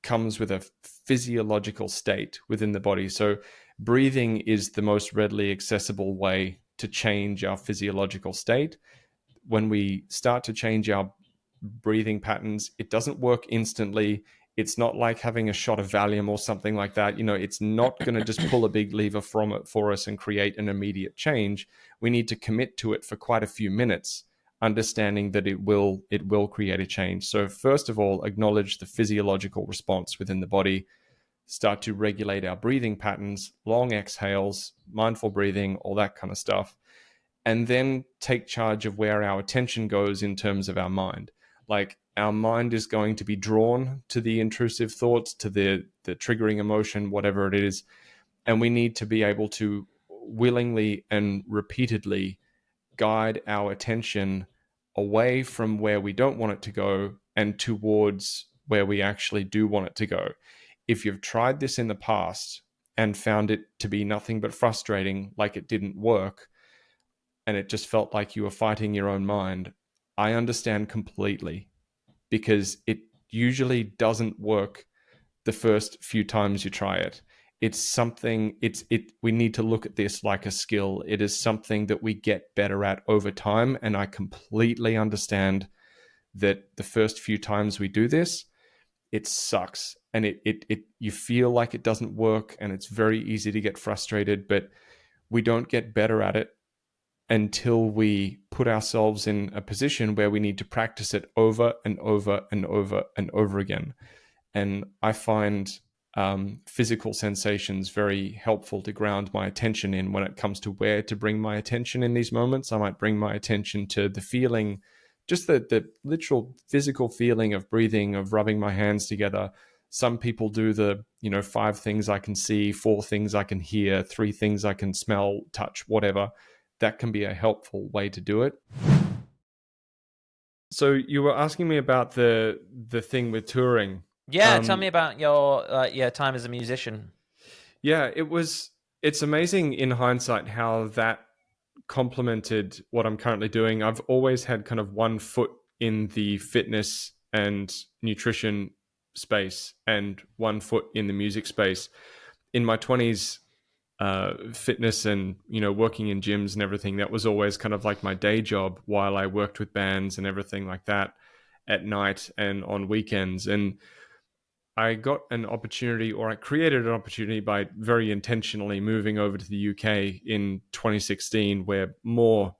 comes with a physiological state within the body. So breathing is the most readily accessible way to change our physiological state. When we start to change our breathing patterns, it doesn't work instantly. It's not like having a shot of Valium or something like that. It's not going to just pull a big lever from it for us and create an immediate change. We need to commit to it for quite a few minutes, understanding that it will create a change. So first of all, acknowledge the physiological response within the body, start to regulate our breathing patterns, long exhales, mindful breathing, all that kind of stuff. And then take charge of where our attention goes in terms of our mind. Like, our mind is going to be drawn to the intrusive thoughts, to the triggering emotion, whatever it is. And we need to be able to willingly and repeatedly guide our attention away from where we don't want it to go and towards where we actually do want it to go. If you've tried this in the past and found it to be nothing but frustrating, like it didn't work, and it just felt like you were fighting your own mind, I understand completely, because it usually doesn't work the first few times you try it. It's something, we need to look at this like a skill. It is something that we get better at over time. And I completely understand that the first few times we do this, it sucks. And you feel like it doesn't work, and it's very easy to get frustrated, but we don't get better at it until we put ourselves in a position where we need to practice it over and over and over and over again. And I find physical sensations very helpful to ground my attention in when it comes to where to bring my attention in these moments. I might bring my attention to the feeling, just the literal physical feeling of breathing, of rubbing my hands together. Some people do the 5 things I can see, 4 things I can hear, 3 things I can smell, touch, whatever. That can be a helpful way to do it. So you were asking me about the thing with touring. Yeah, tell me about your time as a musician. Yeah, it's amazing in hindsight how that complemented what I'm currently doing. I've always had kind of one foot in the fitness and nutrition space and one foot in the music space. In my 20s, fitness and working in gyms and everything, that was always kind of like my day job, while I worked with bands and everything like that at night and on weekends. And I got an opportunity, or I created an opportunity by very intentionally moving over to the UK in 2016, where more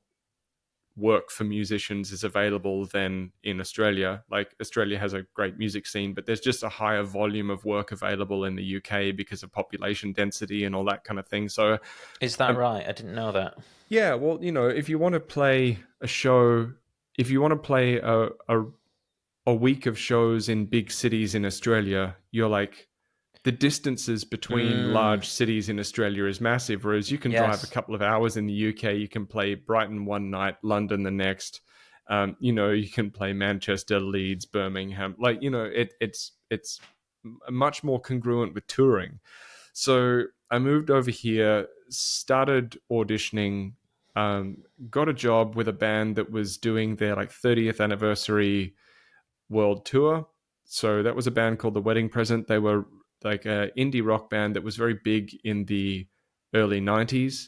work for musicians is available than in Australia. Like, Australia has a great music scene, but there's just a higher volume of work available in the UK because of population density and all that kind of thing. So is that right? I didn't know that. Yeah, well, if you want to play a show, if you want to play a week of shows in big cities in Australia, you're like, the distances between large cities in Australia is massive, whereas you can drive a couple of hours in the UK. You can play Brighton one night, London the next. You can play Manchester, Leeds, Birmingham. Like, it's much more congruent with touring. So I moved over here, started auditioning, got a job with a band that was doing their 30th anniversary world tour. So that was a band called The Wedding Present. They were like an indie rock band that was very big in the early 90s.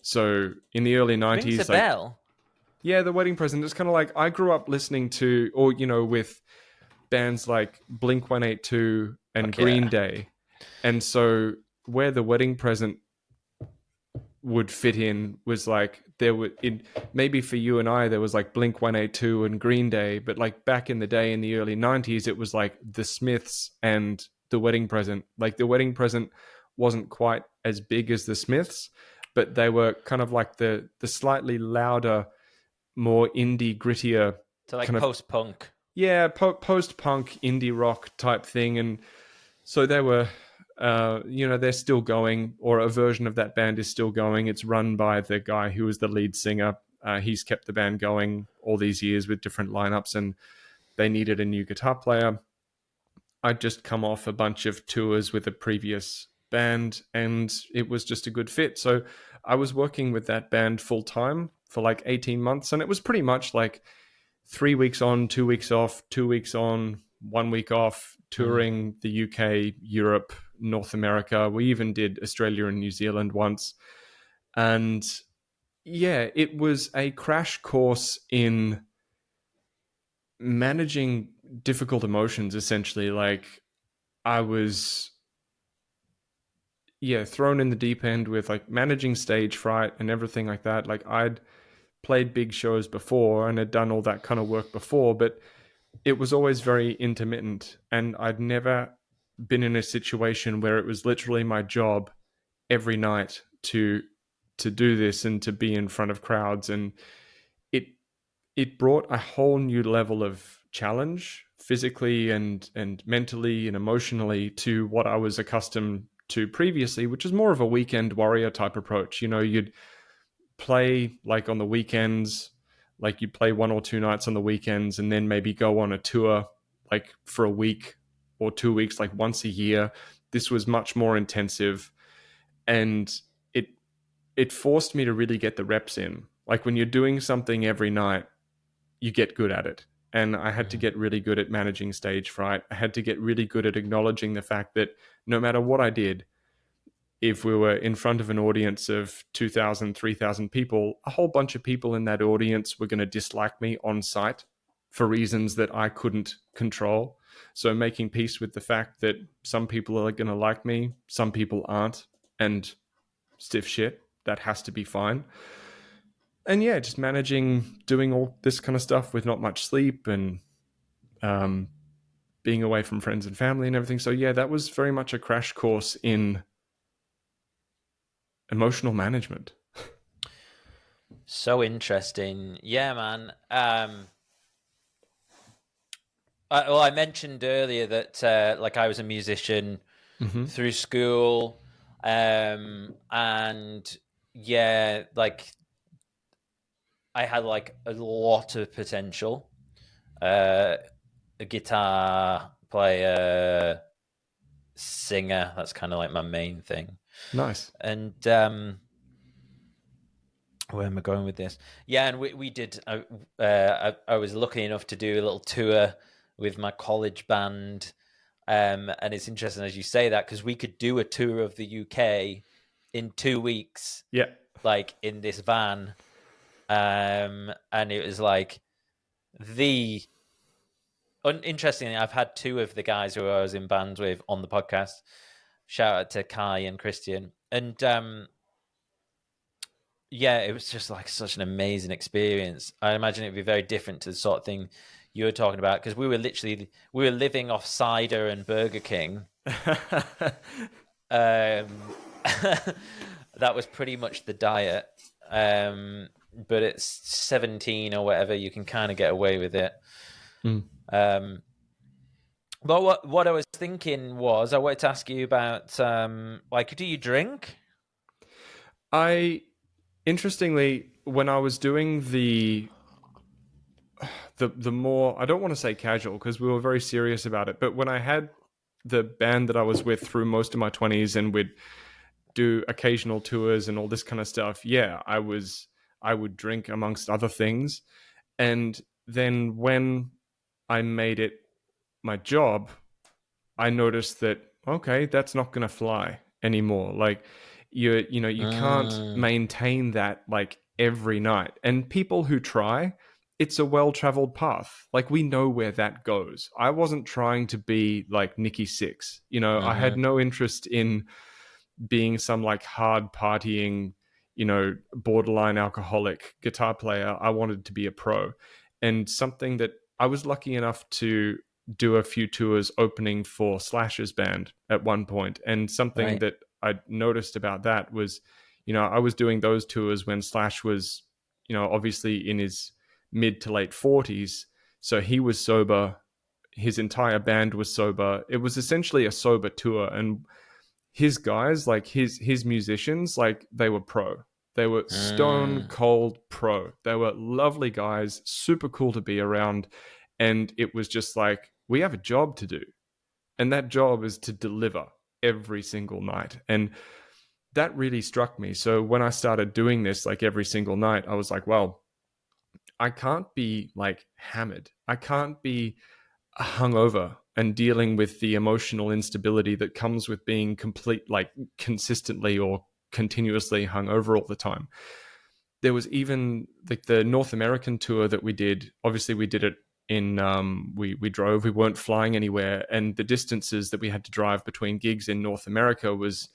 So in the early 90s, rings a bell. Yeah, The Wedding Present. It's kind of like, I grew up listening to, or with bands like Blink-182 and Green Day. And so where The Wedding Present would fit in was like, maybe for you and I, there was like Blink-182 and Green Day, but like back in the day in the early 90s, it was like the Smiths and The Wedding Present. Like, The Wedding Present wasn't quite as big as the Smiths, but they were kind of like the slightly louder, more indie, grittier, So like kind post-punk. Yeah, post-punk indie rock type thing. And so they were, they're still going, or a version of that band is still going. It's run by the guy who was the lead singer. He's kept the band going all these years with different lineups, and they needed a new guitar player. I'd just come off a bunch of tours with a previous band, and it was just a good fit. So I was working with that band full time for like 18 months, and it was pretty much like 3 weeks on, 2 weeks off, 2 weeks on, 1 week off, touring the UK, Europe, North America. We even did Australia and New Zealand once. And yeah, it was a crash course in managing difficult emotions, essentially. Like, I was, yeah, thrown in the deep end with like managing stage fright and everything like that. Like, I'd played big shows before and had done all that kind of work before, but it was always very intermittent. And I'd never been in a situation where it was literally my job every night to do this and to be in front of crowds. And it it brought a whole new level of challenge, physically and mentally and emotionally, to what I was accustomed to previously, which is more of a weekend warrior type approach. You know, you'd play like on the weekends, like you'd play 1 or 2 nights on the weekends, and then maybe go on a tour like for a week or 2 weeks, like once a year. This was much more intensive, and it forced me to really get the reps in. Like, when you're doing something every night, you get good at it. And I had to get really good at managing stage fright. I had to get really good at acknowledging the fact that no matter what I did, if we were in front of an audience of 2,000, 3,000 people, a whole bunch of people in that audience were going to dislike me on sight for reasons that I couldn't control. So making peace with the fact that some people are going to like me, some people aren't, and stiff shit, that has to be fine. And yeah, just managing doing all this kind of stuff with not much sleep and being away from friends and family and everything. So yeah, that was very much a crash course in emotional management. So interesting. Yeah, man. I mentioned earlier that like I was a musician through school, and yeah, like I had like a lot of potential. A guitar player, singer. That's kind of like my main thing. Nice. And where am I going with this? Yeah, and we did. I was lucky enough to do a little tour with my college band, and it's interesting as you say that, because we could do a tour of the UK in 2 weeks, Yeah. like in this van, and it was like the. Interestingly, I've had two of the guys who I was in bands with on the podcast. Shout out to Kai and Christian, and yeah, it was just like such an amazing experience. I imagine it'd be very different to the sort of thing you were talking about, because we were living off cider and Burger King. That was pretty much the diet. But it's 17 or whatever, you can kind of get away with it. But what I was thinking was, I wanted to ask you about like, do you drink? Interestingly, when I was doing the more, I don't want to say casual, because we were very serious about it, but when I had the band that I was with through most of my 20s, and we'd do occasional tours and all this kind of stuff, yeah, I would drink amongst other things. And then when I made it my job, I noticed that, okay, that's not going to fly anymore. Like, you can't maintain that like every night. And people who try, it's a well-traveled path. Like, we know where that goes. I wasn't trying to be like Nikki Sixx. I had no interest in being some like hard partying, borderline alcoholic guitar player. I wanted to be a pro. And something that I was lucky enough to do a few tours opening for Slash's band at one point. And something that I noticed about that was, I was doing those tours when Slash was, obviously in his mid to late 40s. So he was sober. His entire band was sober. It was essentially a sober tour. And his guys, like his musicians, like, they were pro. They were stone cold pro. They were lovely guys, super cool to be around. And it was just like, we have a job to do. And that job is to deliver every single night. And that really struck me. So when I started doing this like every single night, I was like, well, I can't be like hammered. I can't be hungover and dealing with the emotional instability that comes with being consistently or continuously hungover all the time. There was even like the North American tour that we did. Obviously, we did it in we drove. We weren't flying anywhere, and the distances that we had to drive between gigs in North America was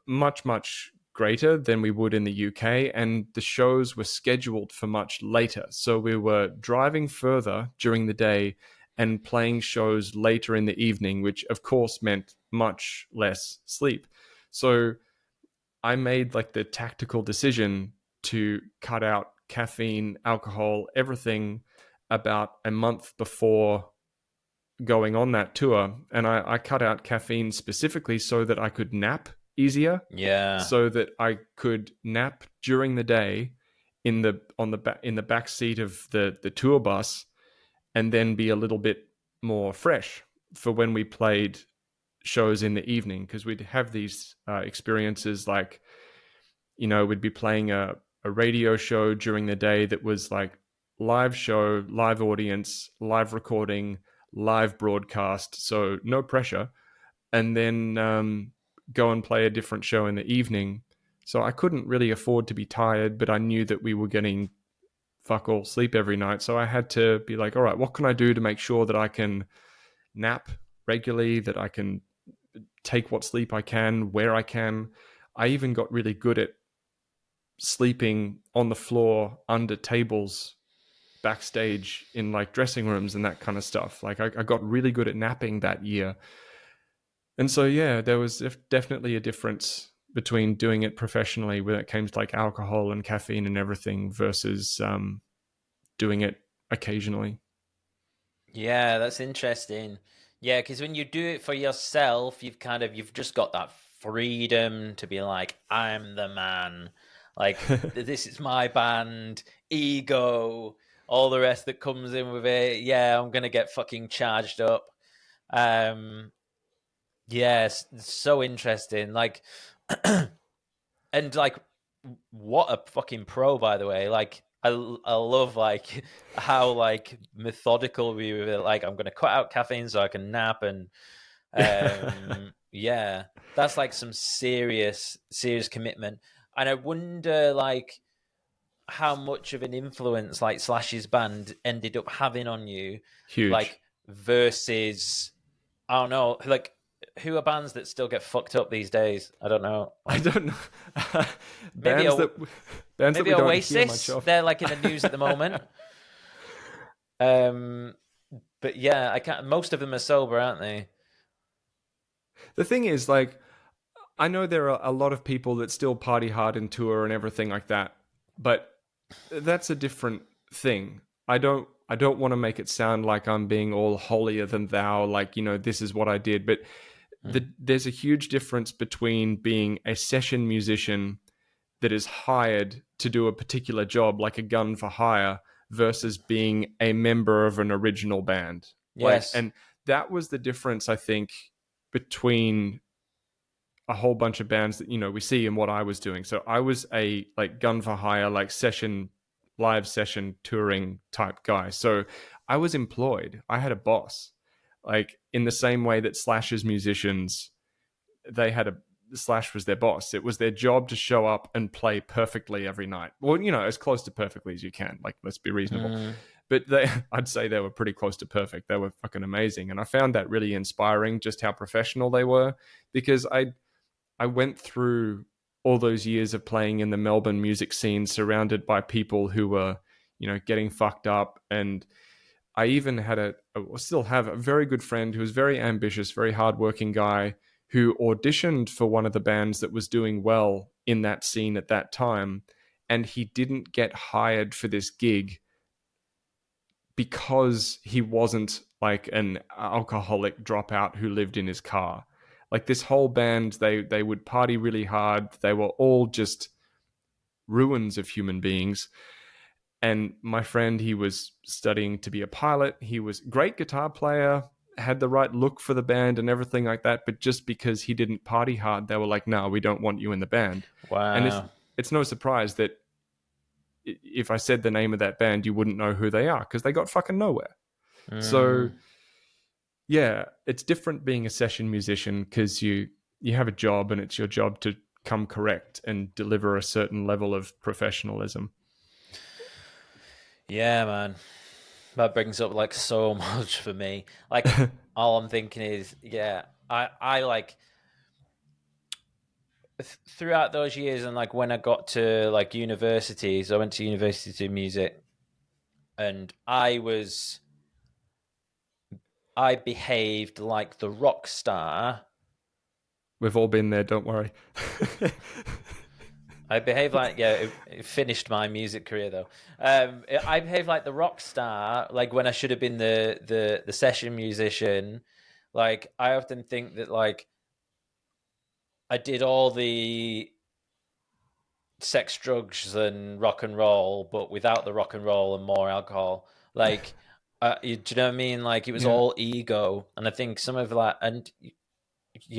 much greater than we would in the UK, and the shows were scheduled for much later. So we were driving further during the day and playing shows later in the evening, which of course meant much less sleep. So I made like the tactical decision to cut out caffeine, alcohol, everything about a month before going on that tour. And I cut out caffeine specifically so that I could nap easier, Yeah. so that I could nap during the day in the back seat of the tour bus, and then be a little bit more fresh for when we played shows in the evening, because we'd have these experiences like, you know, we'd be playing a radio show during the day that was like live show, live audience, live recording, live broadcast, so no pressure, and then go and play a different show in the evening. So I couldn't really afford to be tired, but I knew that we were getting fuck all sleep every night. So I had to be like, all right, what can I do to make sure that I can nap regularly, that I can take what sleep I can, where I can. I even got really good at sleeping on the floor under tables backstage in like dressing rooms and that kind of stuff. Like I got really good at napping that year. And so, yeah, there was definitely a difference between doing it professionally when it came to like alcohol and caffeine and everything versus doing it occasionally. Yeah, that's interesting. Yeah, because when you do it for yourself, you've just got that freedom to be like, I'm the man. Like, this is my band, ego, all the rest that comes in with it. Yeah, I'm gonna get fucking charged up. Um, yes, so interesting. Like, and like, what a fucking pro, by the way. Like, I love like how like methodical we were. Like, I'm gonna cut out caffeine so I can nap, and yeah, that's like some serious commitment. And I wonder like how much of an influence like Slash's band ended up having on you, Huge. like versus I don't know, like who are bands that still get fucked up these days? I don't know. I Like don't know. maybe bands that maybe we don't hear much Oasis. of. They're like in the news at the moment. Um, but yeah, I can't. Most of them are sober, aren't they? The thing is, like, I know there are a lot of people that still party hard and tour and everything like that, but that's a different thing. I don't want to make it sound like I'm being all holier than thou, like, you know, this is what I did. But there's a huge difference between being a session musician that is hired to do a particular job, like a gun for hire, versus being a member of an original band. Like, Yes. and that was the difference, I think, between a whole bunch of bands that, you know, we see in what I was doing. So I was a like gun for hire, like live session touring type guy. So I was employed. I had a boss. Like in the same way that Slash's musicians, they had a Slash was their boss. It was their job to show up and play perfectly every night. Well, you know, as close to perfectly as you can. Like, let's be reasonable. But I'd say they were pretty close to perfect. They were fucking amazing. And I found that really inspiring, just how professional they were, because I went through all those years of playing in the Melbourne music scene surrounded by people who were, you know, getting fucked up. And I even still have a very good friend who was very ambitious, very hardworking guy who auditioned for one of the bands that was doing well in that scene at that time. And he didn't get hired for this gig because he wasn't like an alcoholic dropout who lived in his car. Like this whole band, they would party really hard. They were all just ruins of human beings. And my friend, he was studying to be a pilot. He was a great guitar player, had the right look for the band and everything like that. But just because he didn't party hard, they were like, no, we don't want you in the band. Wow. And it's no surprise that if I said the name of that band, you wouldn't know who they are because they got fucking nowhere. So Yeah, it's different being a session musician because you have a job and it's your job to come correct and deliver a certain level of professionalism. Yeah, man. That brings up like so much for me. Like all I'm thinking is, yeah, I like throughout those years and like when I got to like university, so I went to university of music and I behaved like the rock star. We've all been there, don't worry. I behaved like it finished my music career though. I behaved like the rock star, like when I should have been the session musician. Like I often think that like I did all the sex, drugs, and rock and roll, but without the rock and roll and more alcohol. Like, do you know what I mean? Like, it was Yeah. all ego, and I think some of that, and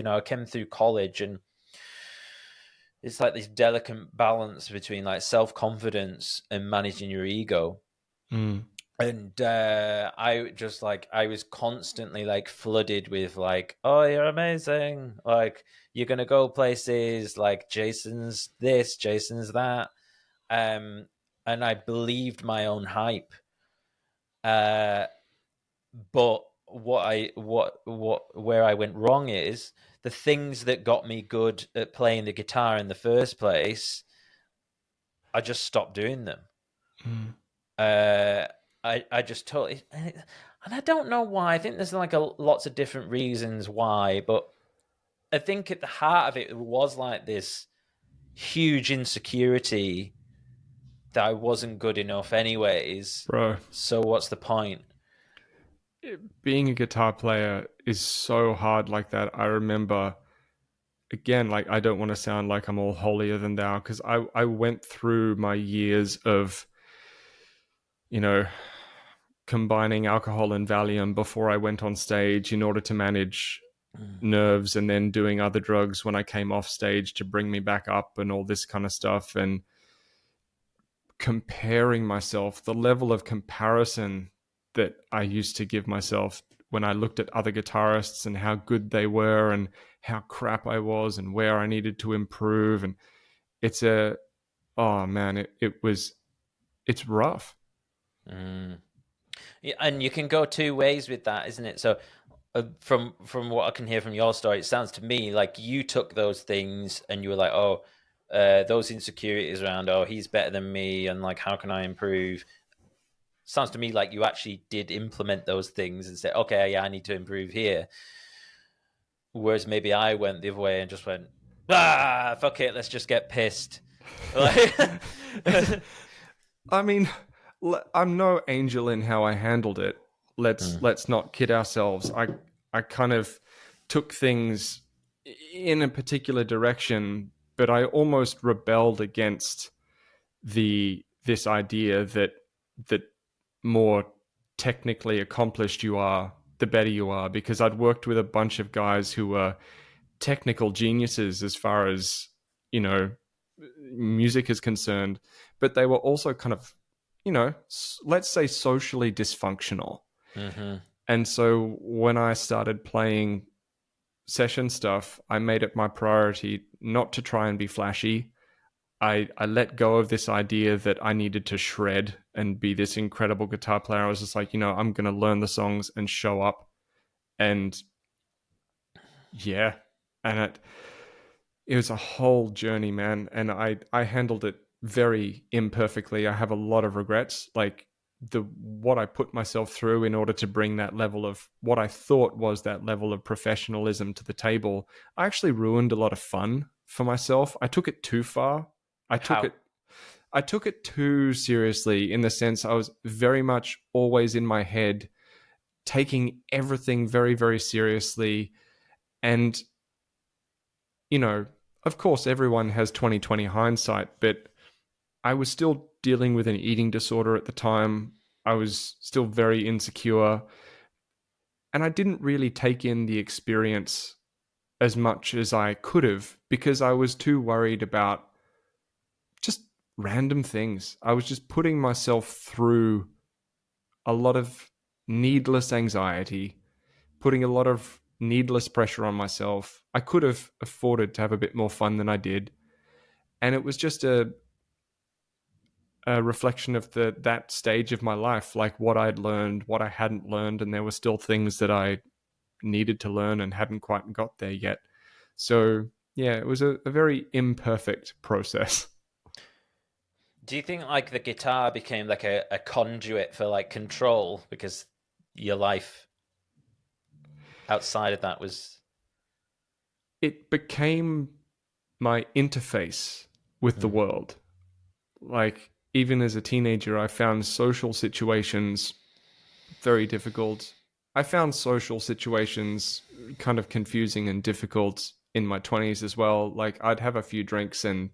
I came through college, and it's like this delicate balance between like self confidence and managing your ego. Mm. And I was constantly like flooded with like, oh, you're amazing, like you're gonna go places, like Jason's this, Jason's that, um, and I believed my own hype. Uh, but where I went wrong is the things that got me good at playing the guitar in the first place. I just stopped doing them. Mm. Uh, I just totally, and I don't know why. I think there's like lots of different reasons why, but I think at the heart of it was like this huge insecurity that I wasn't good enough, anyways. Bro, So what's the point? being a guitar player is so hard like that. I remember, again, like, I don't want to sound like I'm all holier than thou because I went through my years of, you know, combining alcohol and Valium before I went on stage in order to manage nerves, and then doing other drugs when I came off stage to bring me back up and all this kind of stuff. And comparing myself, the level of comparison that I used to give myself when I looked at other guitarists and how good they were and how crap I was and where I needed to improve. And it's oh man, it's rough. Mm. Yeah, and you can go two ways with that, isn't it? So, from what I can hear from your story, it sounds to me like you took those things and you were like, oh, those insecurities around, oh, he's better than me, and like, how can I improve? Sounds to me like you actually did implement those things and said, okay, yeah, I need to improve here. Whereas maybe I went the other way and just went, fuck it, let's just get pissed. Like, I mean, I'm no angel in how I handled it. Let's not kid ourselves. I kind of took things in a particular direction, but I almost rebelled against this idea that more technically accomplished you are, the better you are, because I'd worked with a bunch of guys who were technical geniuses as far as, you know, music is concerned, but they were also kind of, you know, let's say socially dysfunctional. mm-hmm. And so when I started playing session stuff, I made it my priority not to try and be flashy. I let go of this idea that I needed to shred and be this incredible guitar player. I was just like, you know, I'm going to learn the songs and show up. And yeah, and it was a whole journey, man. And I handled it very imperfectly. I have a lot of regrets. Like what I put myself through in order to bring that level of what I thought was that level of professionalism to the table, I actually ruined a lot of fun for myself. I took it too far. I took How? it I took it too seriously, in the sense I was very much always in my head, taking everything very, very seriously. And, you know, of course, everyone has 2020 hindsight, but I was still dealing with an eating disorder at the time. I was still very insecure. And I didn't really take in the experience as much as I could have because I was too worried about just random things. I was just putting myself through a lot of needless anxiety, putting a lot of needless pressure on myself. I could have afforded to have a bit more fun than I did. And it was just a reflection of that stage of my life, like what I'd learned, what I hadn't learned, and there were still things that I needed to learn and hadn't quite got there yet. So yeah, it was a very imperfect process. Do you think like the guitar became like a conduit for like control because your life outside of that was It became my interface with the mm. world. Like, even as a teenager, I found social situations very difficult. I found social situations kind of confusing and difficult in my 20s as well. Like, I'd have a few drinks and,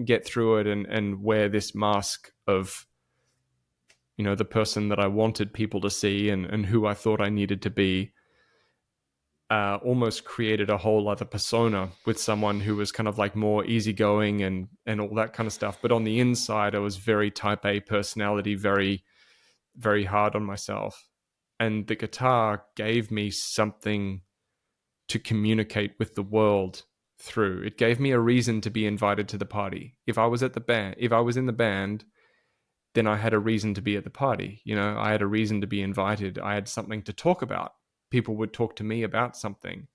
get through it and wear this mask of, the person that I wanted people to see and who I thought I needed to be. Almost created a whole other persona with someone who was kind of like more easygoing and all that kind of stuff. But on the inside, I was very type A personality, very, very hard on myself. And the guitar gave me something to communicate with the world through. It gave me a reason to be invited to the party. If I was in the band, then I had a reason to be at the party. I had a reason to be invited. I had something to talk about. People would talk to me about something.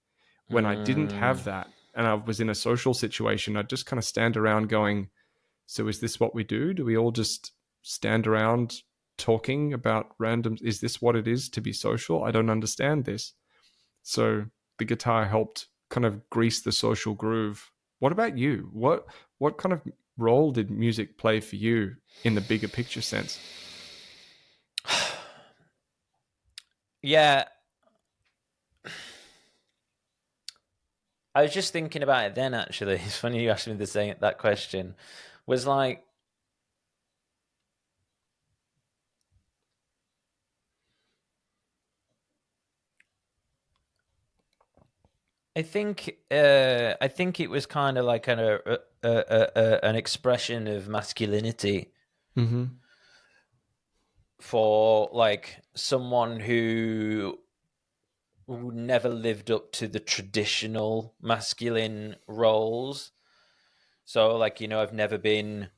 When I didn't have that and I was in a social situation, I'd just kind of stand around going, so is this what we do? Do we all just stand around talking about random? Is this what it is to be social? I don't understand this. So the guitar helped kind of grease the social groove. What about you? What kind of role did music play for you in the bigger picture sense? Yeah, I was just thinking about it then actually. It's funny you asked me that question. Was like I think it was kind of like an expression of masculinity Mm-hmm. for like someone who never lived up to the traditional masculine roles. So like, I've never been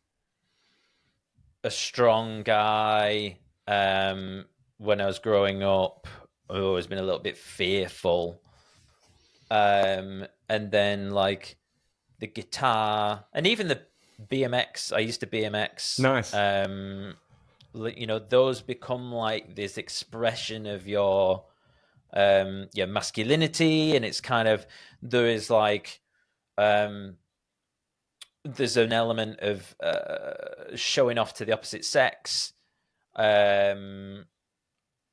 a strong guy when I was growing up. I've always been a little bit fearful. And then like the guitar and even the BMX. I used to BMX. Nice. Those become like this expression of your masculinity, and it's kind of there is like there's an element of showing off to the opposite sex. Um,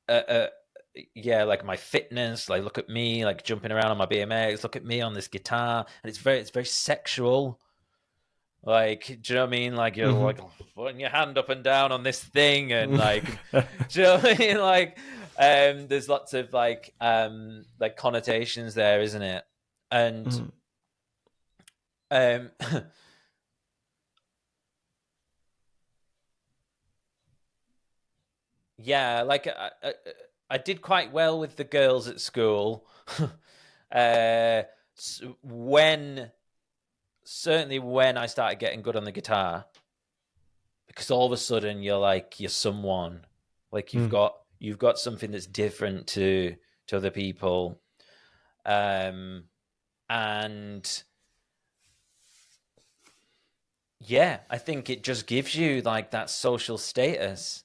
uh, uh, yeah, like my fitness, like look at me, like jumping around on my BMX, look at me on this guitar, and it's very sexual. Like, do you know what I mean? Like you're Mm-hmm. like putting your hand up and down on this thing, and like, do you know what I mean? Like, there's lots of like connotations there, isn't it? And Mm-hmm. um, yeah, like I did quite well with the girls at school. uh, when certainly when I started getting good on the guitar, because all of a sudden you're someone, like you've got something that's different to other people, um, and yeah, I think it just gives you like that social status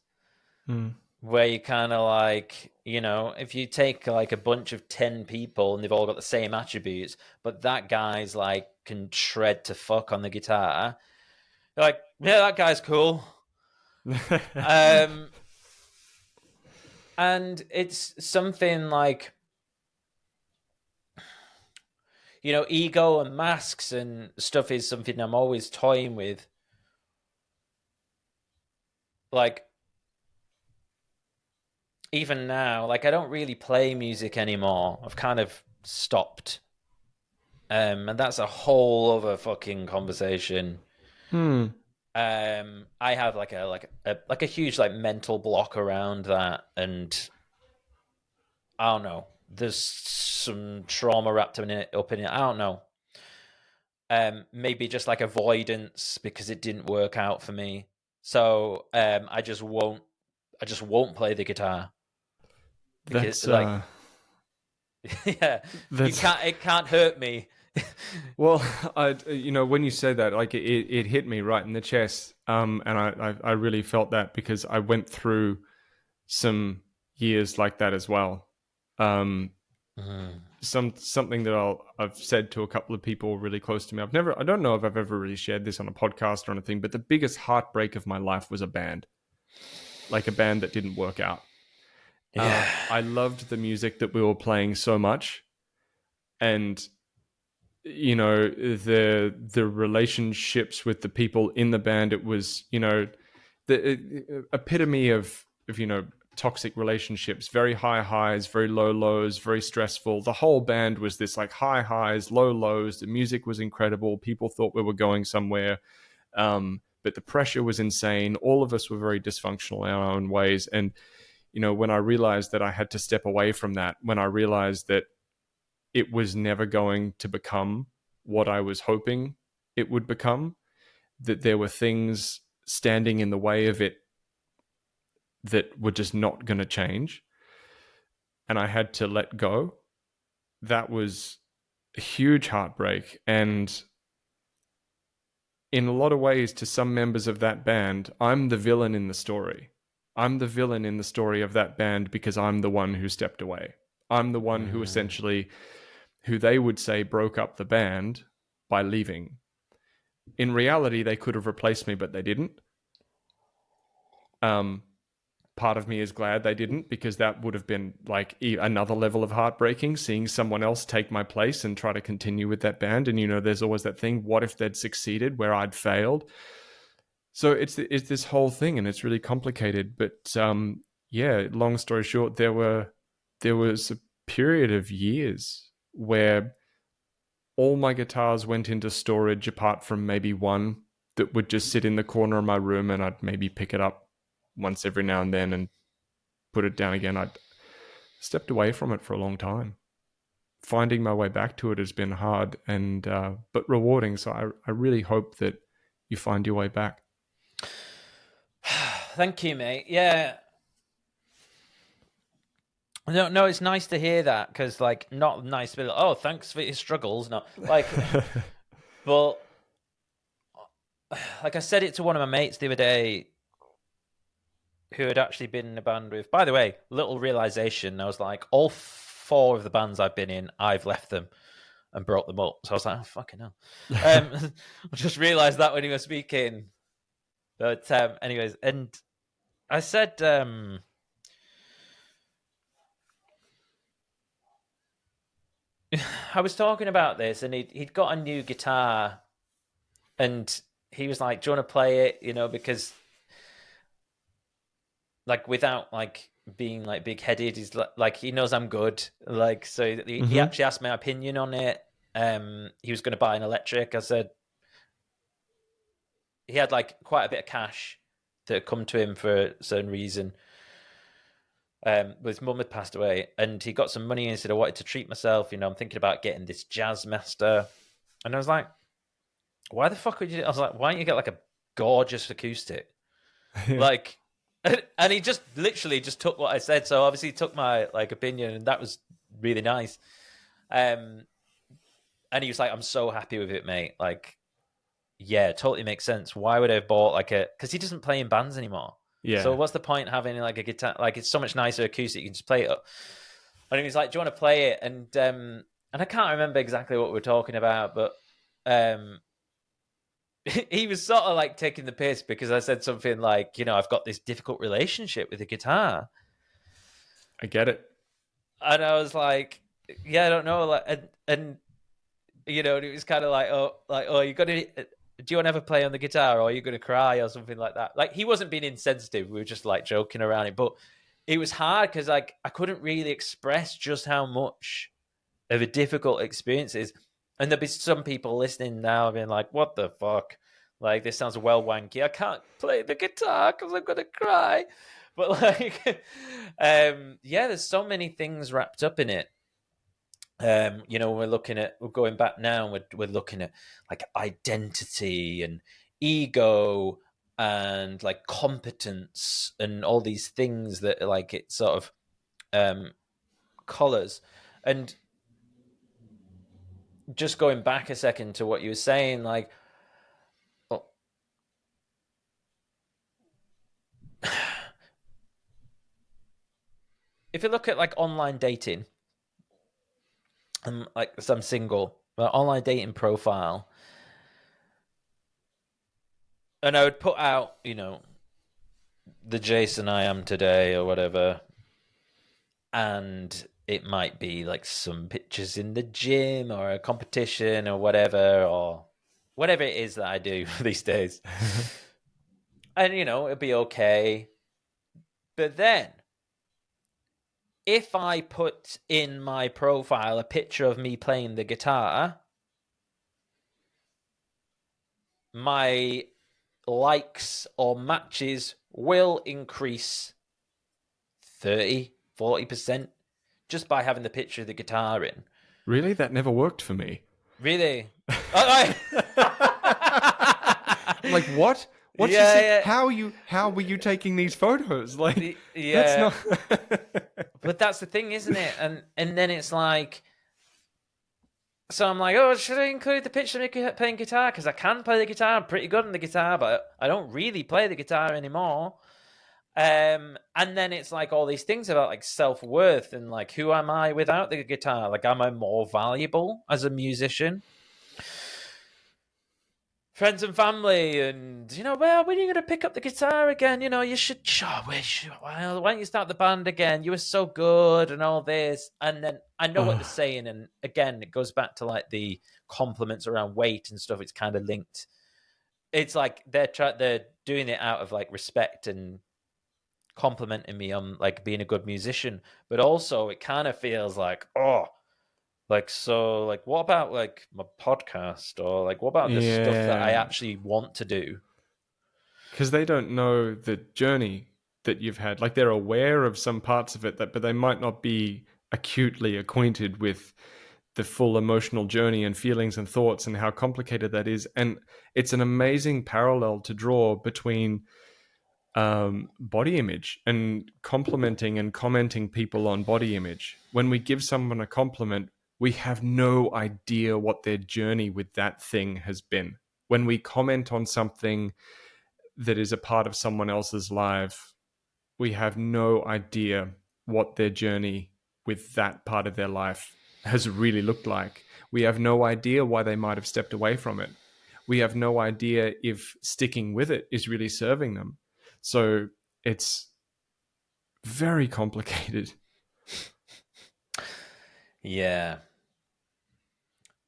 Mm. where you kind of like, if you take like a bunch of 10 people and they've all got the same attributes, but that guy's like can shred to fuck on the guitar, you're like, yeah, that guy's cool. Um, and it's something like, ego and masks and stuff is something I'm always toying with. Like, even now, like, I don't really play music anymore. I've kind of stopped. And that's a whole other fucking conversation. Hmm. I have like a huge like mental block around that, and I don't know. there's some trauma wrapped up in it. I don't know. Maybe just like avoidance because it didn't work out for me. So I just won't play the guitar because That's like yeah, that's it can't hurt me. well, when you say that, like it hit me right in the chest, and I really felt that because I went through some years like that as well. Something that I've said to a couple of people really close to me. I don't know if I've ever really shared this on a podcast or anything, but the biggest heartbreak of my life was a band that didn't work out. Yeah. I loved the music that we were playing so much, and the relationships with the people in the band. It was the epitome of toxic relationships, very high highs, very low lows, very stressful. The whole band was this like high highs, low lows. The music was incredible. People thought we were going somewhere. But the pressure was insane. All of us were very dysfunctional in our own ways. And, when I realized that I had to step away from that, when I realized that it was never going to become what I was hoping it would become, that there were things standing in the way of it that were just not going to change, and I had to let go. That was a huge heartbreak. And in a lot of ways, to some members of that band, I'm the villain in the story. I'm the villain in the story of that band because I'm the one who stepped away. I'm the one who essentially, who they would say broke up the band by leaving. In reality, they could have replaced me, but they didn't. Part of me is glad they didn't, because that would have been like another level of heartbreaking, seeing someone else take my place and try to continue with that band. And, there's always that thing, what if they'd succeeded where I'd failed? So it's this whole thing, and it's really complicated. But long story short, there was a period of years where all my guitars went into storage apart from maybe one that would just sit in the corner of my room, and I'd maybe pick it up once every now and then and put it down again. I'd stepped away from it for a long time. Finding my way back to it has been hard and but rewarding. So I really hope that you find your way back. Thank you, mate. Yeah. No, it's nice to hear that, because like, not nice to be like, oh, thanks for your struggles. No, like, but like I said it to one of my mates the other day, who had actually been in a band with, by the way, little realization, I was like, all 4 of the bands I've been in, I've left them and broke them up. So I was like, oh, fucking hell. I just realized that when he was speaking. But anyways, and I said, I was talking about this, and he'd got a new guitar, and he was like, do you want to play it? Because like, without like being like big headed, he's like he knows I'm good. Like, so he actually asked my opinion on it. He was going to buy an electric. I said he had like quite a bit of cash that had come to him for a certain reason. His mum had passed away, and he got some money, and he said, I wanted to treat myself. I'm thinking about getting this jazz master. And I was like, why the fuck would you? I was like, why don't you get like a gorgeous acoustic? Like, and he just literally just took what I said. So obviously he took my like opinion, and that was really nice. And he was like, I'm so happy with it, mate. Like, yeah, totally makes sense. Why would I have bought like because he doesn't play in bands anymore. Yeah. So what's the point having like a guitar? Like, it's so much nicer acoustic. You can just play it up. And he was like, do you want to play it? And I can't remember exactly what we were talking about, but he was sort of like taking the piss because I said something like, I've got this difficult relationship with the guitar. I get it. And I was like, yeah, I don't know. Like, and it was kind of like, oh, you got to, do you want to ever play on the guitar, or are you going to cry or something like that? Like, he wasn't being insensitive. We were just like joking around it, but it was hard because like I couldn't really express just how much of a difficult experience it is. And there'll be some people listening now being like, what the fuck? Like, this sounds well wanky. I can't play the guitar because I'm going to cry. But like, yeah, there's so many things wrapped up in it. We're going back now, and we're looking at like identity and ego and like competence and all these things that like it sort of colors. And just going back a second to what you were saying, like, oh, if you look at like online dating, like some single online dating profile, and I would put out, the Jason I am today or whatever, and it might be like some pictures in the gym or a competition or whatever it is that I do these days. And it'll be okay. But then if I put in my profile a picture of me playing the guitar, my likes or matches will increase 30-40% just by having the picture of the guitar in. Really? That never worked for me. Really? Like, what? What's Yeah. How were you taking these photos? Like, yeah. That's not. But that's the thing, isn't it? And then it's like, so I'm like, oh, should I include the picture of me playing guitar? Because I can play the guitar. I'm pretty good on the guitar, but I don't really play the guitar anymore. And then it's like all these things about like self-worth and like, who am I without the guitar? Like, am I more valuable as a musician? Friends and family, and well, when are you going to pick up the guitar again? You should. Well, why don't you start the band again? You were so good, and all this. And then I know what they're saying, and again, it goes back to like the compliments around weight and stuff. It's kind of linked. It's like they're doing it out of like respect and complimenting me on like being a good musician, but also it kind of feels like, like, so, like, what about, like, my podcast? Or, like, what about the stuff that I actually want to do? Because they don't know the journey that you've had. Like, they're aware of some parts of it, but they might not be acutely acquainted with the full emotional journey and feelings and thoughts and how complicated that is. And it's an amazing parallel to draw between body image and complimenting and commenting people on body image. When we give someone a compliment, we have no idea what their journey with that thing has been. When we comment on something that is a part of someone else's life, we have no idea what their journey with that part of their life has really looked like. We have no idea why they might have stepped away from it. We have no idea if sticking with it is really serving them. So it's very complicated. Yeah.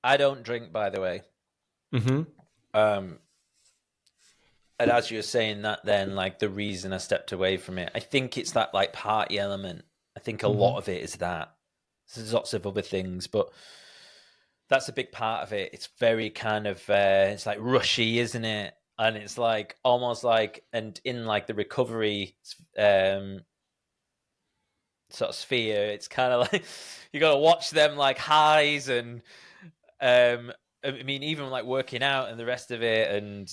I don't drink, by the way. Mm-hmm. And as you were saying that, then, like, the reason I stepped away from it, I think it's that, like, party element. I think a lot of it is that. There's lots of other things, but that's a big part of it. It's very kind of, it's like rushy, isn't it? And it's like almost like, and in like the recovery sort of sphere, it's kind of like you got to watch them like highs and I mean, even like working out and the rest of it and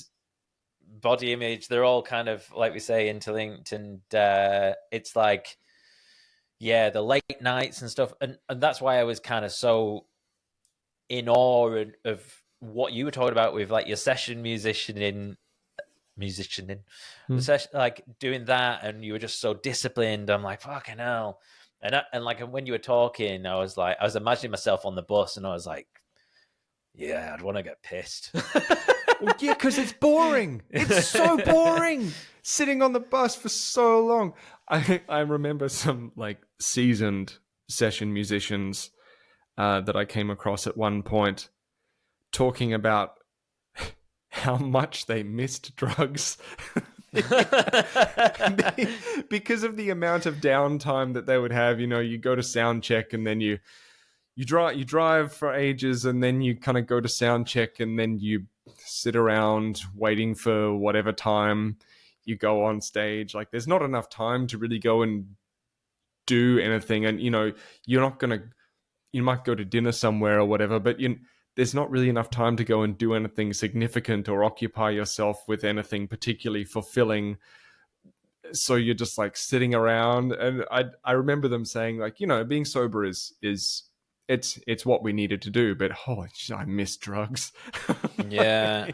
body image, they're all kind of, like we say, interlinked. And it's like, yeah, the late nights and stuff. And that's why I was kind of so in awe of what you were talking about with like your session musicianing, like doing that, and you were just so disciplined. I'm like, fucking hell. And like when you were talking, I was imagining myself on the bus, and I was like, yeah, I'd want to get pissed. Well, yeah, because it's boring. It's so boring sitting on the bus for so long. I remember some like seasoned session musicians that I came across at one point talking about how much they missed drugs because of the amount of downtime that they would have. You go to sound check and then you drive for ages, and then you kind of go to sound check, and then you sit around waiting for whatever time you go on stage. Like, there's not enough time to really go and do anything. And you're not going to you might go to dinner somewhere or whatever, but there's not really enough time to go and do anything significant or occupy yourself with anything particularly fulfilling. So you're just like sitting around, and I remember them saying like, being sober is it's what we needed to do, but holy shit, I miss drugs. Yeah.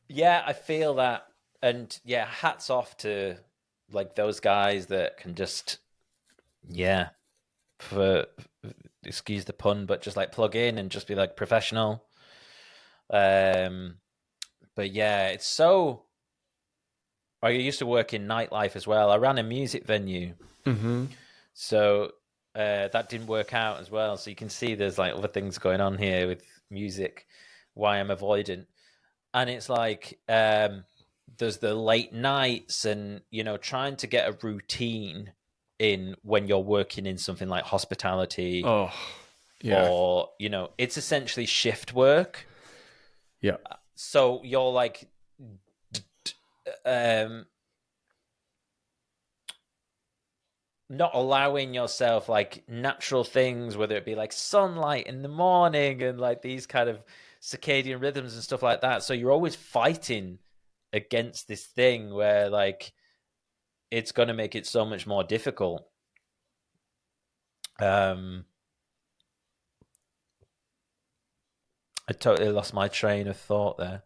Yeah, I feel that. And yeah, hats off to like those guys that can just, yeah, for excuse the pun, but just like plug in and just be like professional. But yeah, it's so. I used to work in nightlife as well. I ran a music venue, so that didn't work out as well. So you can see there's like other things going on here with music, why I'm avoidant, and it's like there's the late nights and trying to get a routine in when you're working in something like hospitality. Oh, yeah. Or it's essentially shift work. Yeah. So you're like not allowing yourself like natural things, whether it be like sunlight in the morning and like these kind of circadian rhythms and stuff like that. So you're always fighting against this thing where like it's going to make it so much more difficult. I totally lost my train of thought there.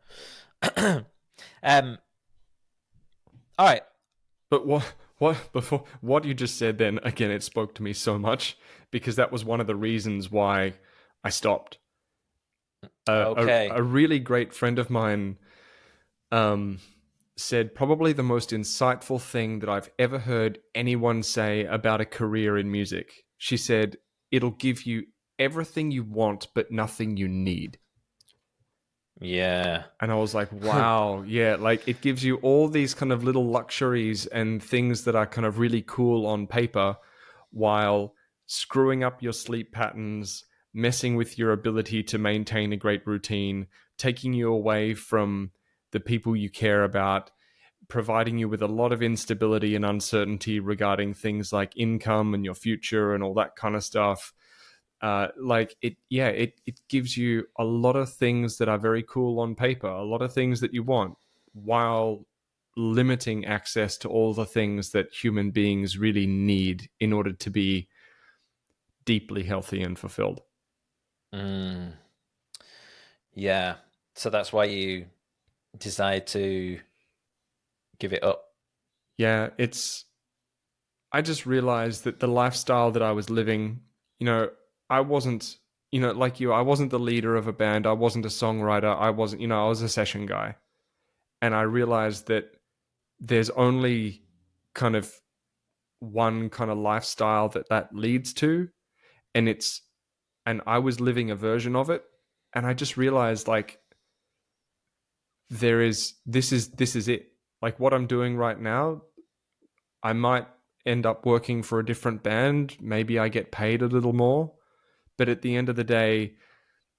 All right. But what you just said then, again, it spoke to me so much, because that was one of the reasons why I stopped. Okay. A really great friend of mine said probably the most insightful thing that I've ever heard anyone say about a career in music. She said, it'll give you everything you want, but nothing you need. Yeah. And I was like, wow, yeah, like it gives you all these kind of little luxuries and things that are kind of really cool on paper, while screwing up your sleep patterns, messing with your ability to maintain a great routine, taking you away from the people you care about, providing you with a lot of instability and uncertainty regarding things like income and your future and all that kind of stuff. It gives you a lot of things that are very cool on paper, a lot of things that you want, while limiting access to all the things that human beings really need in order to be deeply healthy and fulfilled. Yeah. So that's why you decide to give it up. Yeah, I just realized that the lifestyle that I was living, I wasn't, like you, I wasn't the leader of a band. I wasn't a songwriter. I wasn't, I was a session guy. And I realized that there's only kind of one kind of lifestyle that leads to. And I was living a version of it. And I just realized like, this is it. Like what I'm doing right now, I might end up working for a different band. Maybe I get paid a little more. But at the end of the day,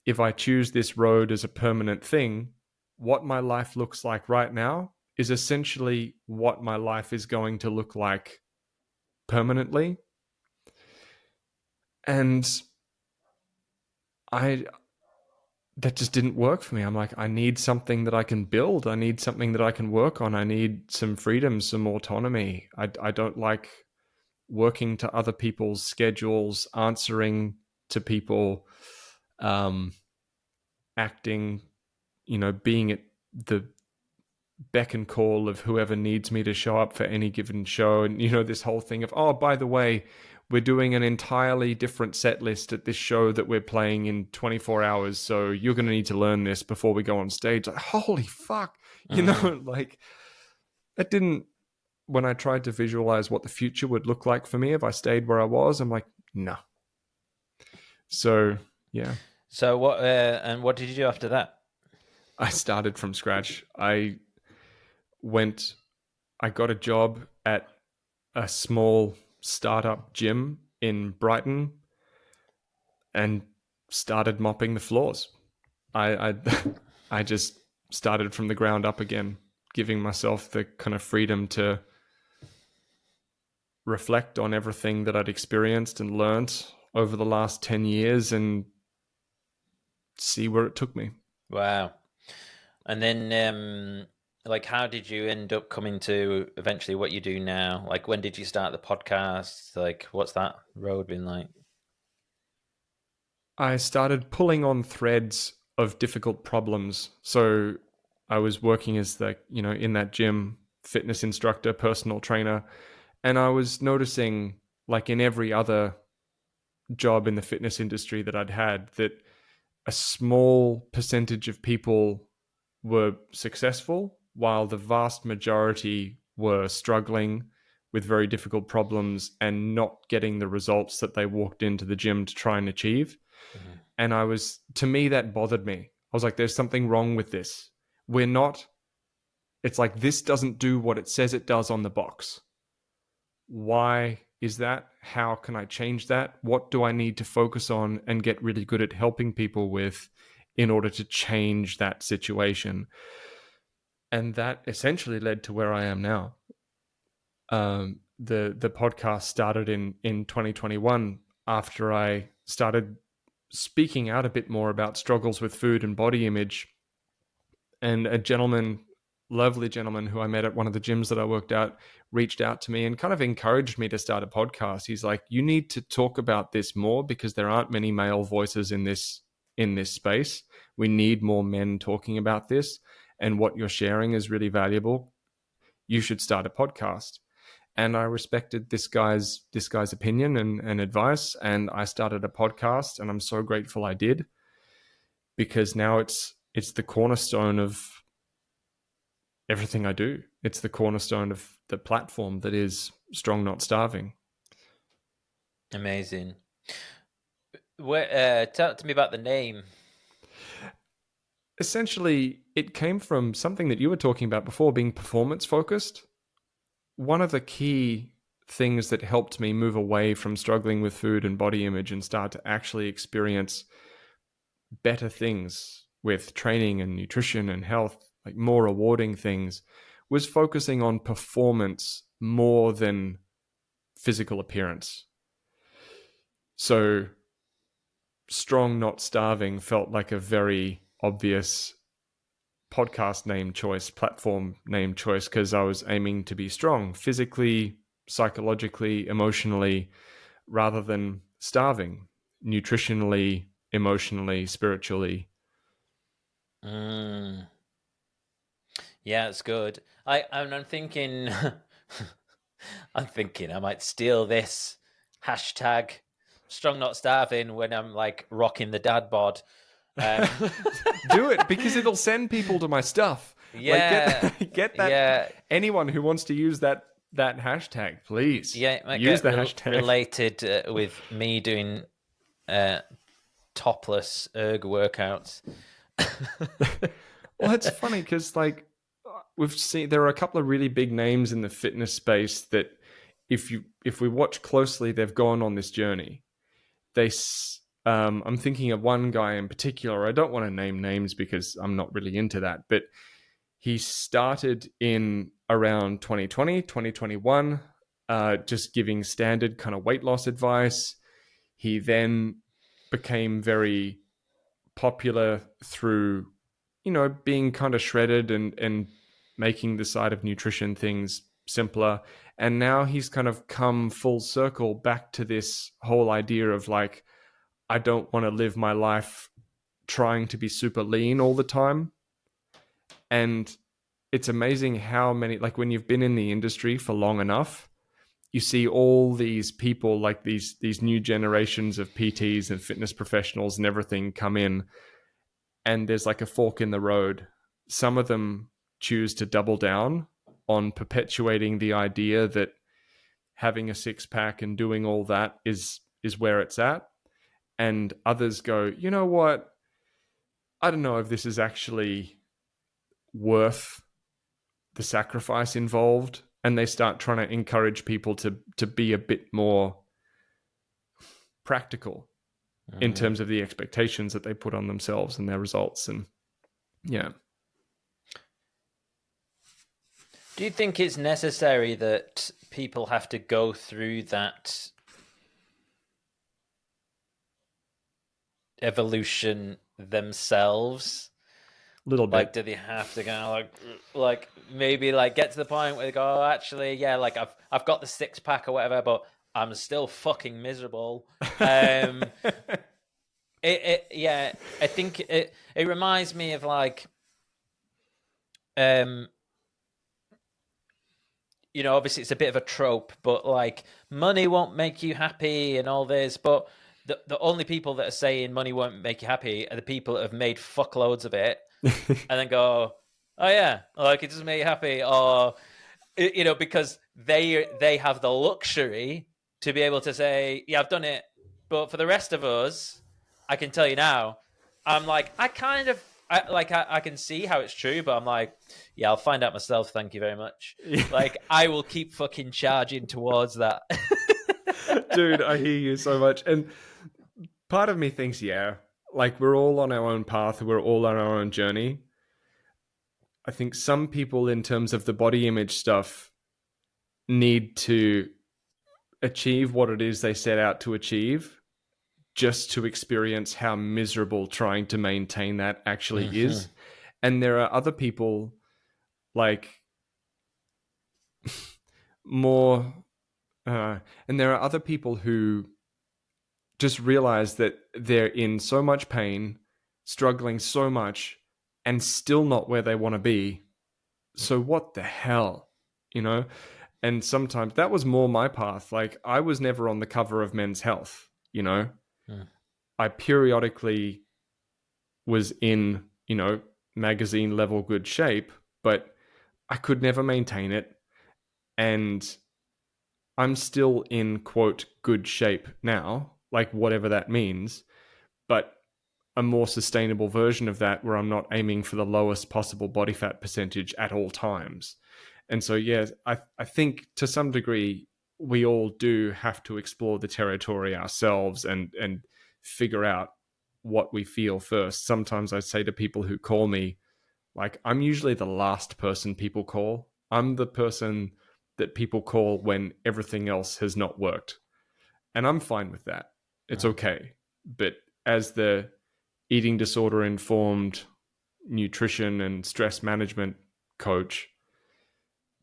if I choose this road as a permanent thing, what my life looks like right now is essentially what my life is going to look like permanently. And that just didn't work for me. I'm like, I need something that I can build. I need something that I can work on. I need some freedom, some autonomy. I don't like working to other people's schedules, answering to people, acting, being at the beck and call of whoever needs me to show up for any given show. And, this whole thing of, oh, by the way, we're doing an entirely different set list at this show that we're playing in 24 hours. So you're going to need to learn this before we go on stage. Like, holy fuck. Like it didn't, when I tried to visualize what the future would look like for me if I stayed where I was, I'm like, no. So, yeah. So what did you do after that? I started from scratch. I got a job at a small startup gym in Brighton and started mopping the floors. I I just started from the ground up again, giving myself the kind of freedom to reflect on everything that I'd experienced and learnt over the last 10 years and see where it took me. Wow. And then, like, how did you end up coming to eventually what you do now? Like, when did you start the podcast? Like, what's that road been like? I started pulling on threads of difficult problems. So I was working as in that gym, fitness instructor, personal trainer, and I was noticing, like in every other job in the fitness industry that I'd had, that a small percentage of people were successful while the vast majority were struggling with very difficult problems and not getting the results that they walked into the gym to try and achieve. Mm-hmm. And to me, that bothered me. I was like, there's something wrong with this. It's like, this doesn't do what it says it does on the box. Why is that? How can I change that? What do I need to focus on and get really good at helping people with in order to change that situation? And that essentially led to where I am now. The podcast started in 2021 after I started speaking out a bit more about struggles with food and body image. And a lovely gentleman who I met at one of the gyms that I worked at, reached out to me and kind of encouraged me to start a podcast. He's like, you need to talk about this more because there aren't many male voices in this space. We need more men talking about this, and what you're sharing is really valuable. You should start a podcast. And I respected this guy's opinion and advice, and I started a podcast, and I'm so grateful I did, because now it's the cornerstone of everything I do. It's the cornerstone of the platform that is Strong Not Starving. Amazing. Tell to me about the name. Essentially, it came from something that you were talking about before, being performance focused. One of the key things that helped me move away from struggling with food and body image and start to actually experience better things with training and nutrition and health, like more rewarding things, was focusing on performance more than physical appearance. So Strong Not Starving felt like a very obvious podcast name choice, platform name choice, because I was aiming to be strong physically, psychologically, emotionally, rather than starving nutritionally, emotionally, spiritually. Yeah, it's good. I'm thinking, I'm thinking I might steal this hashtag Strong Not Starving when I'm like rocking the dad bod. Do it, because it'll send people to my stuff. Yeah, Like, get that. yeah. Anyone who wants to use that hashtag, please. Yeah, it might use get the hashtag. related with me doing topless erg workouts. Well, it's funny because like we've seen there are a couple of really big names in the fitness space that if we watch closely, they've gone on this journey. I'm thinking of one guy in particular. I don't want to name names because I'm not really into that, but he started in around 2020, 2021, just giving standard kind of weight loss advice. He then became very popular through, being kind of shredded and making the side of nutrition things simpler. And now he's kind of come full circle back to this whole idea of like, I don't want to live my life trying to be super lean all the time. And it's amazing how many, like when you've been in the industry for long enough, you see all these people, like these new generations of PTs and fitness professionals and everything come in, and there's like a fork in the road. Some of them choose to double down on perpetuating the idea that having a six-pack and doing all that is where it's at. And others go, you know what? I don't know if this is actually worth the sacrifice involved. And they start trying to encourage people to be a bit more practical in terms of the expectations that they put on themselves and their results. And yeah. Do you think it's necessary that people have to go through that evolution themselves? Little Like, bit. do they have to kind of like maybe like get to the point where they go, oh, actually, yeah, like I've got the six pack or whatever, but I'm still fucking miserable. Um, yeah, I think it reminds me of like, um, obviously it's a bit of a trope, but like money won't make you happy and all this, but the only people that are saying money won't make you happy are the people that have made fuckloads of it and then go, oh yeah, like it doesn't make you happy, or because they have the luxury to be able to say, yeah, I've done it. But for the rest of us, I can tell you now, I'm like, I can see how it's true, but I'm like, yeah, I'll find out myself. Thank you very much. Like, I will keep fucking charging towards that. Dude, I hear you so much. And part of me thinks, yeah, like we're all on our own path, we're all on our own journey. I think some people, in terms of the body image stuff, need to achieve what it is they set out to achieve just to experience how miserable trying to maintain that actually is. And there are other people like more, and there are other people who just realize that they're in so much pain, struggling so much, and still not where they want to be. So what the hell, you know? And sometimes that was more my path. Like I was never on the cover of Men's Health, you know? I periodically was in, magazine level good shape, but I could never maintain it. And I'm still in quote good shape now, like whatever that means, but a more sustainable version of that where I'm not aiming for the lowest possible body fat percentage at all times. And so, yeah, I think to some degree, we all do have to explore the territory ourselves and figure out what we feel first. Sometimes I say to people who call me, like, I'm usually the last person people call. I'm the person that people call when everything else has not worked. And I'm fine with that. It's okay. But as the eating disorder informed nutrition and stress management coach,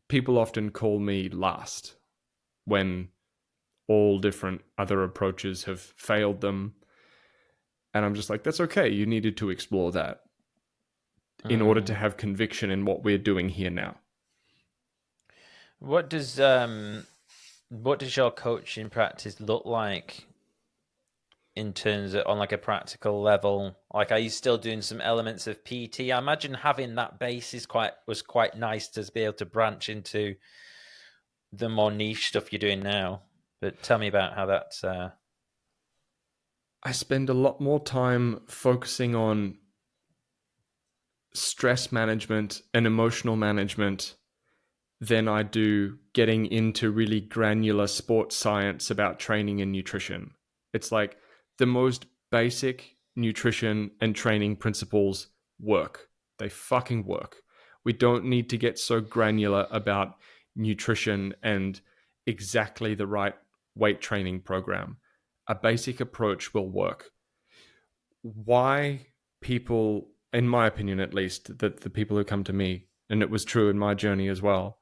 people often call me last when all different other approaches have failed them. And I'm just like, that's okay. You needed to explore that in order to have conviction in what we're doing here now. What does your coaching practice look like in terms of on like a practical level? Like, are you still doing some elements of PT? I imagine having that base was quite nice to be able to branch into the more niche stuff you're doing now. But tell me about how that's. I spend a lot more time focusing on stress management and emotional management than I do getting into really granular sports science about training and nutrition. It's like the most basic nutrition and training principles work. They fucking work. We don't need to get so granular about nutrition and exactly the right weight training program. A basic approach will work. Why people, in my opinion at least, that the people who come to me, and it was true in my journey as well,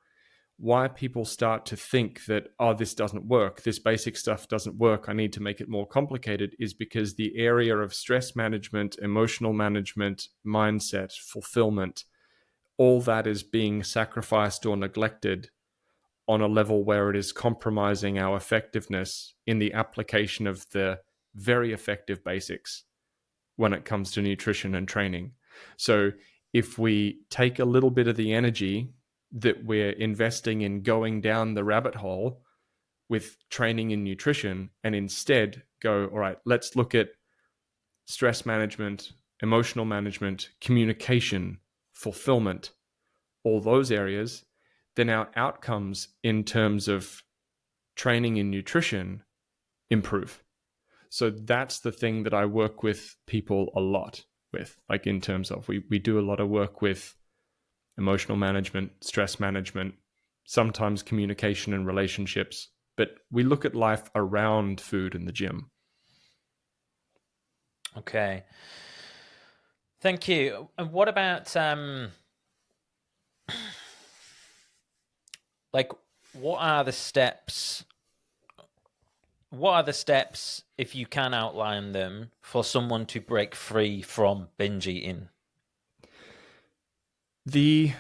why people start to think that, oh, this doesn't work, this basic stuff doesn't work, I need to make it more complicated, is because the area of stress management, emotional management, mindset, fulfillment, all that is being sacrificed or neglected on a level where it is compromising our effectiveness in the application of the very effective basics when it comes to nutrition and training. So if we take a little bit of the energy that we're investing in going down the rabbit hole with training and nutrition and instead go, all right, let's look at stress management, emotional management, communication, fulfillment, all those areas, then our outcomes in terms of training and nutrition improve. So that's the thing that I work with people a lot with, like in terms of we do a lot of work with emotional management, stress management, sometimes communication and relationships. But we look at life around food and the gym. Okay. Thank you. And what about like what are the steps? What are the steps, if you can outline them, for someone to break free from binge eating? The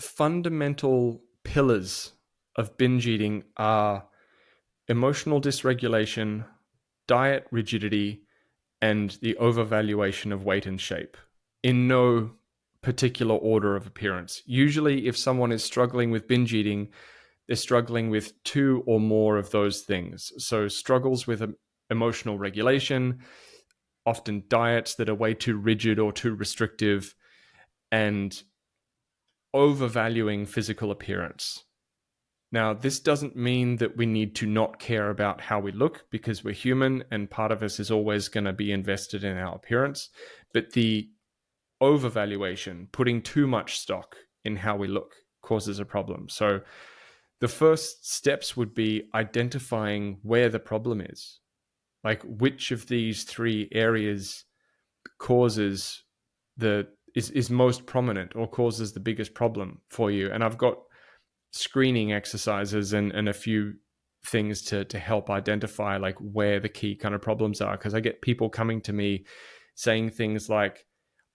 fundamental pillars of binge eating are emotional dysregulation, diet rigidity, and the overvaluation of weight and shape, in no particular order of appearance. Usually, if someone is struggling with binge eating, they're struggling with two or more of those things. So struggles with emotional regulation, often diets that are way too rigid or too restrictive, and overvaluing physical appearance. Now, this doesn't mean that we need to not care about how we look, because we're human and part of us is always going to be invested in our appearance. But the overvaluation, putting too much stock in how we look, causes a problem. So the first steps would be identifying where the problem is. Like, which of these three areas causes is most prominent or causes the biggest problem for you. And I've got screening exercises and a few things to help identify like where the key kind of problems are, because I get people coming to me saying things like,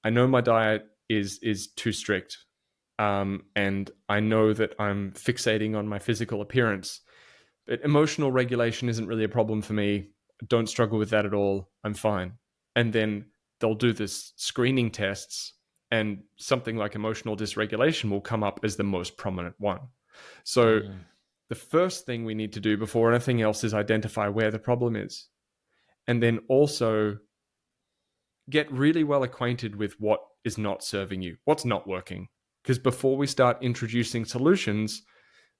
I know my diet is too strict, and I know that I'm fixating on my physical appearance, but emotional regulation isn't really a problem for me. Don't struggle with that at all. I'm fine. And then they'll do this screening tests, and something like emotional dysregulation will come up as the most prominent one. So the first thing we need to do before anything else is identify where the problem is. And then also get really well acquainted with what is not serving you, what's not working. Because before we start introducing solutions,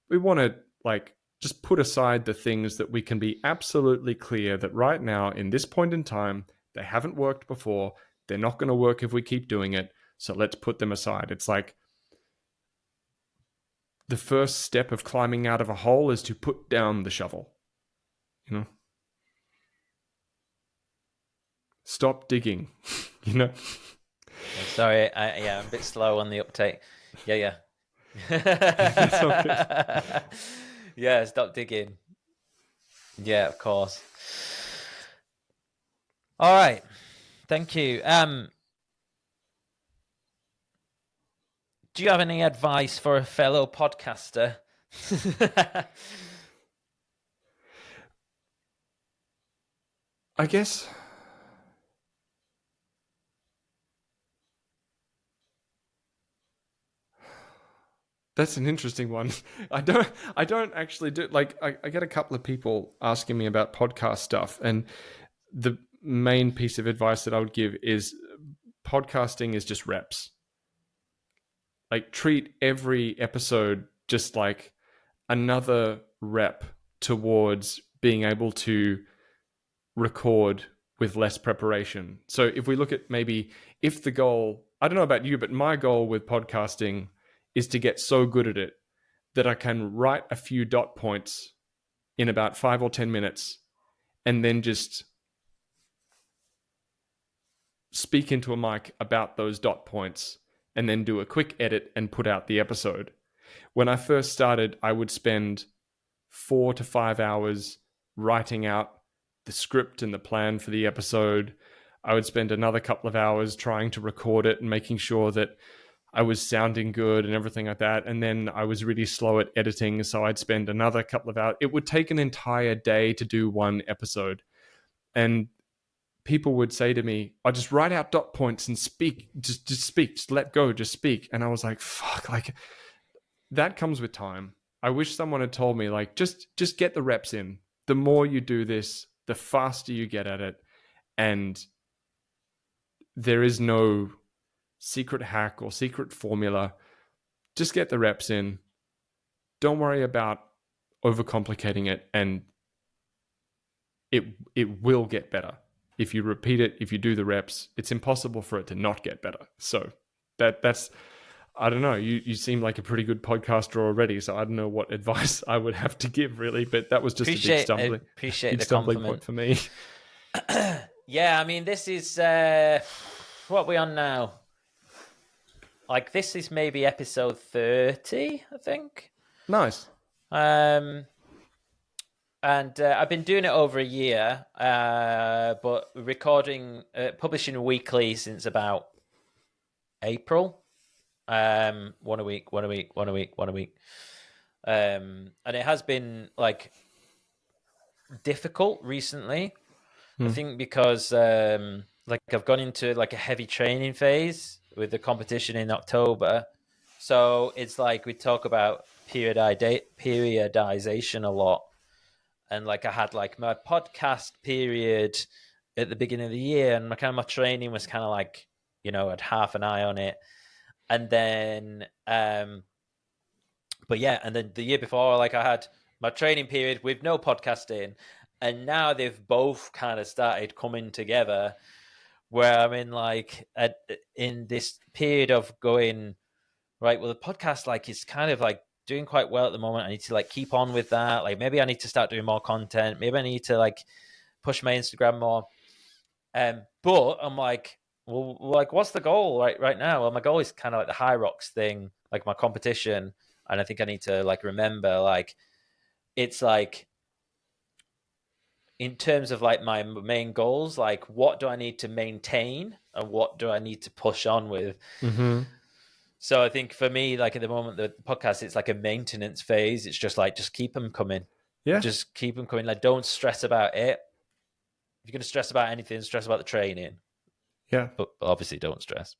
we want to like just put aside the things that we can be absolutely clear that right now, in this point in time, they haven't worked before. They're not going to work if we keep doing it. So let's put them aside. It's like the first step of climbing out of a hole is to put down the shovel. You know? Stop digging. You know? Sorry, I'm a bit slow on the uptake. Yeah. That's all good. Yeah, stop digging. Yeah, of course. All right. Thank you. Do you have any advice for a fellow podcaster? I guess that's an interesting one. I don't actually do, like, I get a couple of people asking me about podcast stuff, and the main piece of advice that I would give is podcasting is just reps. Like, treat every episode just like another rep towards being able to record with less preparation. So if we look at maybe if the goal, I don't know about you, but my goal with podcasting is to get so good at it that I can write a few dot points in about 5 or 10 minutes and then just speak into a mic about those dot points and then do a quick edit and put out the episode. When I first started, I would spend 4 to 5 hours writing out the script and the plan for the episode. I would spend another couple of hours trying to record it and making sure that I was sounding good and everything like that. And then I was really slow at editing, so I'd spend another couple of hours. It would take an entire day to do one episode. And people would say to me, I just write out dot points and speak, just speak, just let go, just speak. And I was like, fuck, like that comes with time. I wish someone had told me, like, just get the reps in. The more you do this, the faster you get at it. And there is no secret hack or secret formula. Just get the reps in. Don't worry about overcomplicating it, and it will get better. If you repeat it, if you do the reps, it's impossible for it to not get better. So that's I don't know. You seem like a pretty good podcaster already, so I don't know what advice I would have to give really. But that was just a Appreciate big the stumbling compliment. point for me. Yeah, I mean, this is what we on now. Like, this is maybe episode 30, I think. Nice. And I've been doing it over a year, but publishing weekly since about April. One a week, one a week, one a week, one a week. And it has been like difficult recently. I think because like I've gone into like a heavy training phase with the competition in October. So it's like we talk about periodization a lot. And like I had like my podcast period at the beginning of the year, and my training was kind of like, I'd half an eye on it. And then but yeah, and then the year before, like I had my training period with no podcasting, and now they've both kind of started coming together. Where I'm in in this period of going right. Well, the podcast like is kind of like doing quite well at the moment. I need to like keep on with that. Like maybe I need to start doing more content. Maybe I need to like push my Instagram more. But I'm like, well, like what's the goal right now? Well, my goal is kind of like the High Rocks thing, like my competition. And I think I need to like remember like it's like in terms of like my main goals, like what do I need to maintain and what do I need to push on with? Mm-hmm. So I think for me, like at the moment, the podcast, it's like a maintenance phase. It's just like, just keep them coming. Yeah. Just keep them coming. Like, don't stress about it. If you're going to stress about anything, stress about the training. Yeah. But obviously don't stress.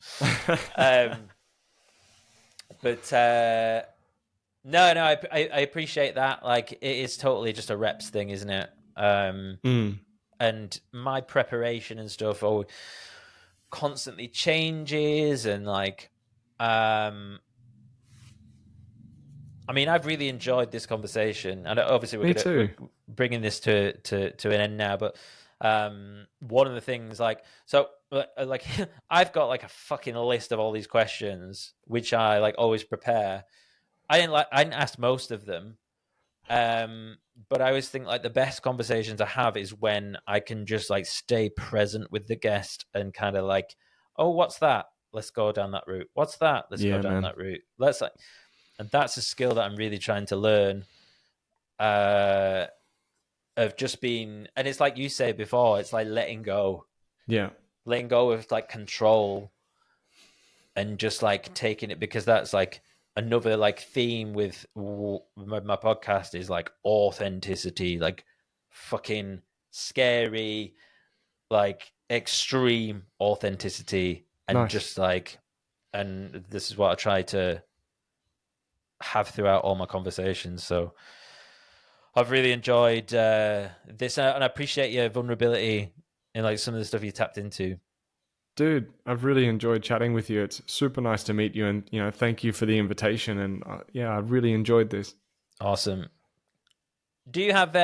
um, but no, I appreciate that. Like, it is totally just a reps thing, isn't it? And my preparation and stuff constantly changes, and like, I mean, I've really enjoyed this conversation, and obviously we're bringing this to an end now. But one of the things, like I've got like a fucking list of all these questions, which I like always prepare. I didn't ask most of them, but I always think like the best conversations I have is when I can just like stay present with the guest and kind of like, oh, what's that? Let's go down that route. What's that? Let's go down that route. And that's a skill that I'm really trying to learn. Of just being, and it's like you said before, it's like letting go. Yeah. Letting go of like control and just like taking it, because that's like another like theme with my podcast is like authenticity, like fucking scary, like extreme authenticity. And just like, and this is what I try to have throughout all my conversations. So I've really enjoyed this, and I appreciate your vulnerability in like some of the stuff you tapped into. Dude, I've really enjoyed chatting with you. It's super nice to meet you, and thank you for the invitation. And yeah, I've really enjoyed this. Awesome. Do you have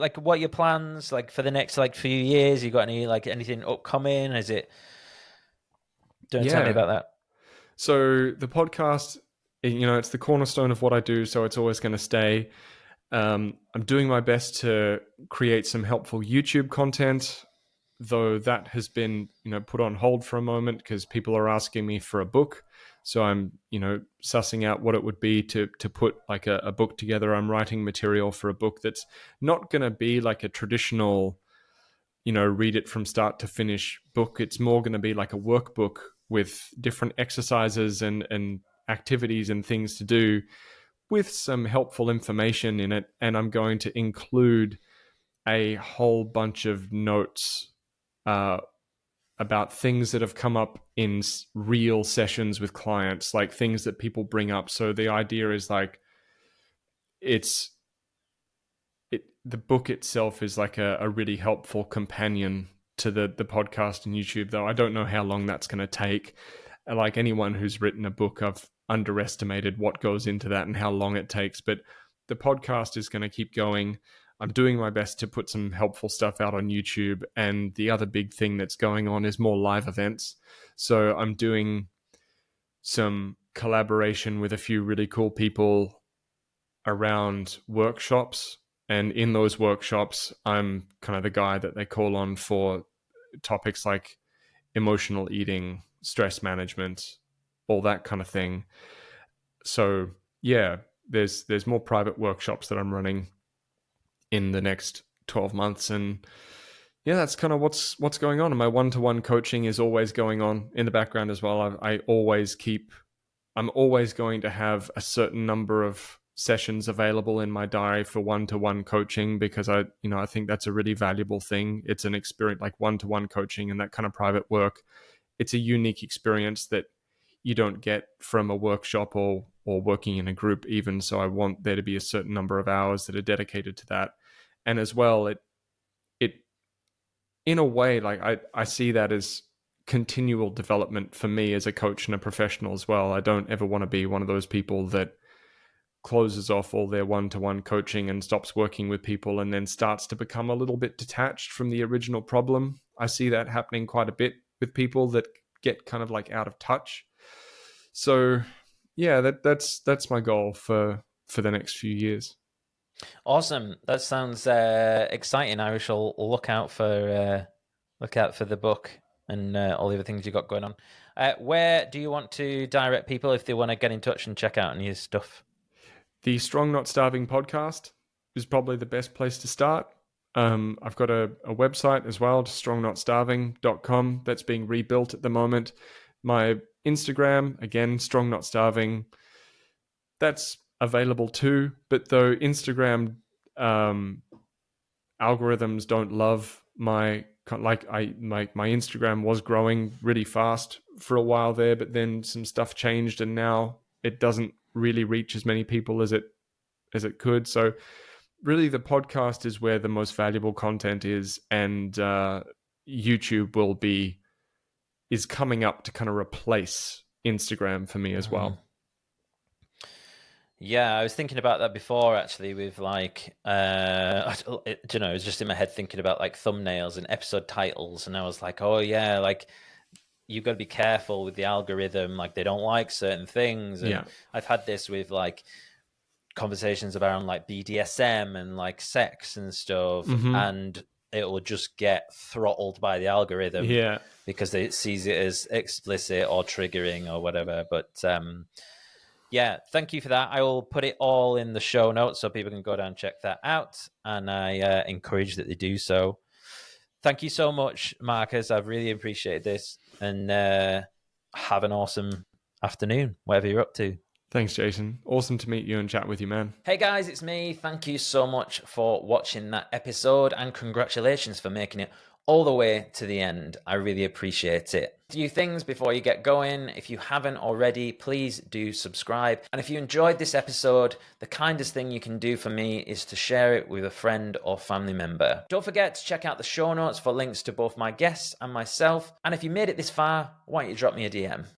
like what are your plans like for the next like few years? You got any like anything upcoming? Is it? Don't tell me about that. So the podcast, it's the cornerstone of what I do, so it's always going to stay. I'm doing my best to create some helpful YouTube content, though that has been, put on hold for a moment because people are asking me for a book. So I'm, sussing out what it would be to put like a book together. I'm writing material for a book that's not going to be like a traditional, read it from start to finish book. It's more going to be like a workbook with different exercises and activities and things to do with some helpful information in it. And I'm going to include a whole bunch of notes about things that have come up in real sessions with clients, like things that people bring up. So the idea is like, the book itself is like a really helpful companion to the podcast and YouTube, though I don't know how long that's going to take. Like anyone who's written a book, I've underestimated what goes into that and how long it takes. But the podcast is going to keep going. I'm doing my best to put some helpful stuff out on YouTube. And the other big thing that's going on is more live events. So I'm doing some collaboration with a few really cool people around workshops. And in those workshops, I'm kind of the guy that they call on for topics like emotional eating, stress management, all that kind of thing. So yeah, there's more private workshops that I'm running in the next 12 months. And yeah, that's kind of what's going on. And my one-to-one coaching is always going on in the background as well. I'm always going to have a certain number of sessions available in my diary for one-to-one coaching, because I think that's a really valuable thing. It's an experience, like one-to-one coaching and that kind of private work. It's a unique experience that you don't get from a workshop or working in a group even. So I want there to be a certain number of hours that are dedicated to that. And as well, it in a way, like I see that as continual development for me as a coach and a professional as well. I don't ever want to be one of those people that closes off all their one-to-one coaching and stops working with people and then starts to become a little bit detached from the original problem. I see that happening quite a bit with people that get kind of like out of touch. So yeah, that's my goal for the next few years. Awesome. That sounds exciting. I shall look out for the book and all the other things you got going on. Where do you want to direct people if they want to get in touch and check out any stuff? The Strong Not Starving podcast is probably the best place to start. I've got a website as well, strongnot.starving.com, that's being rebuilt at the moment. My Instagram, again, Strong Not Starving, that's available too. But though Instagram algorithms don't love my Instagram was growing really fast for a while there, but then some stuff changed and now it doesn't really reach as many people as it could. So really the podcast is where the most valuable content is, and YouTube is coming up to kind of replace Instagram for me as well. Yeah, I was thinking about that before actually with like, I was just in my head thinking about like thumbnails and episode titles. And I was like, oh yeah, like you've got to be careful with the algorithm. Like they don't like certain things. And I've had this with like conversations about like BDSM and like sex and stuff. And it will just get throttled by the algorithm because it sees it as explicit or triggering or whatever. But, yeah, thank you for that. I will put it all in the show notes so people can go down and check that out. And I encourage that they do so. Thank you so much, Marcus. I've really appreciated this. And have an awesome afternoon, whatever you're up to. Thanks, Jason. Awesome to meet you and chat with you, man. Hey, guys, it's me. Thank you so much for watching that episode. And congratulations for making it all the way to the end. I really appreciate it. A few things before you get going. If you haven't already, please do subscribe. And if you enjoyed this episode, the kindest thing you can do for me is to share it with a friend or family member. Don't forget to check out the show notes for links to both my guests and myself. And if you made it this far, why don't you drop me a DM?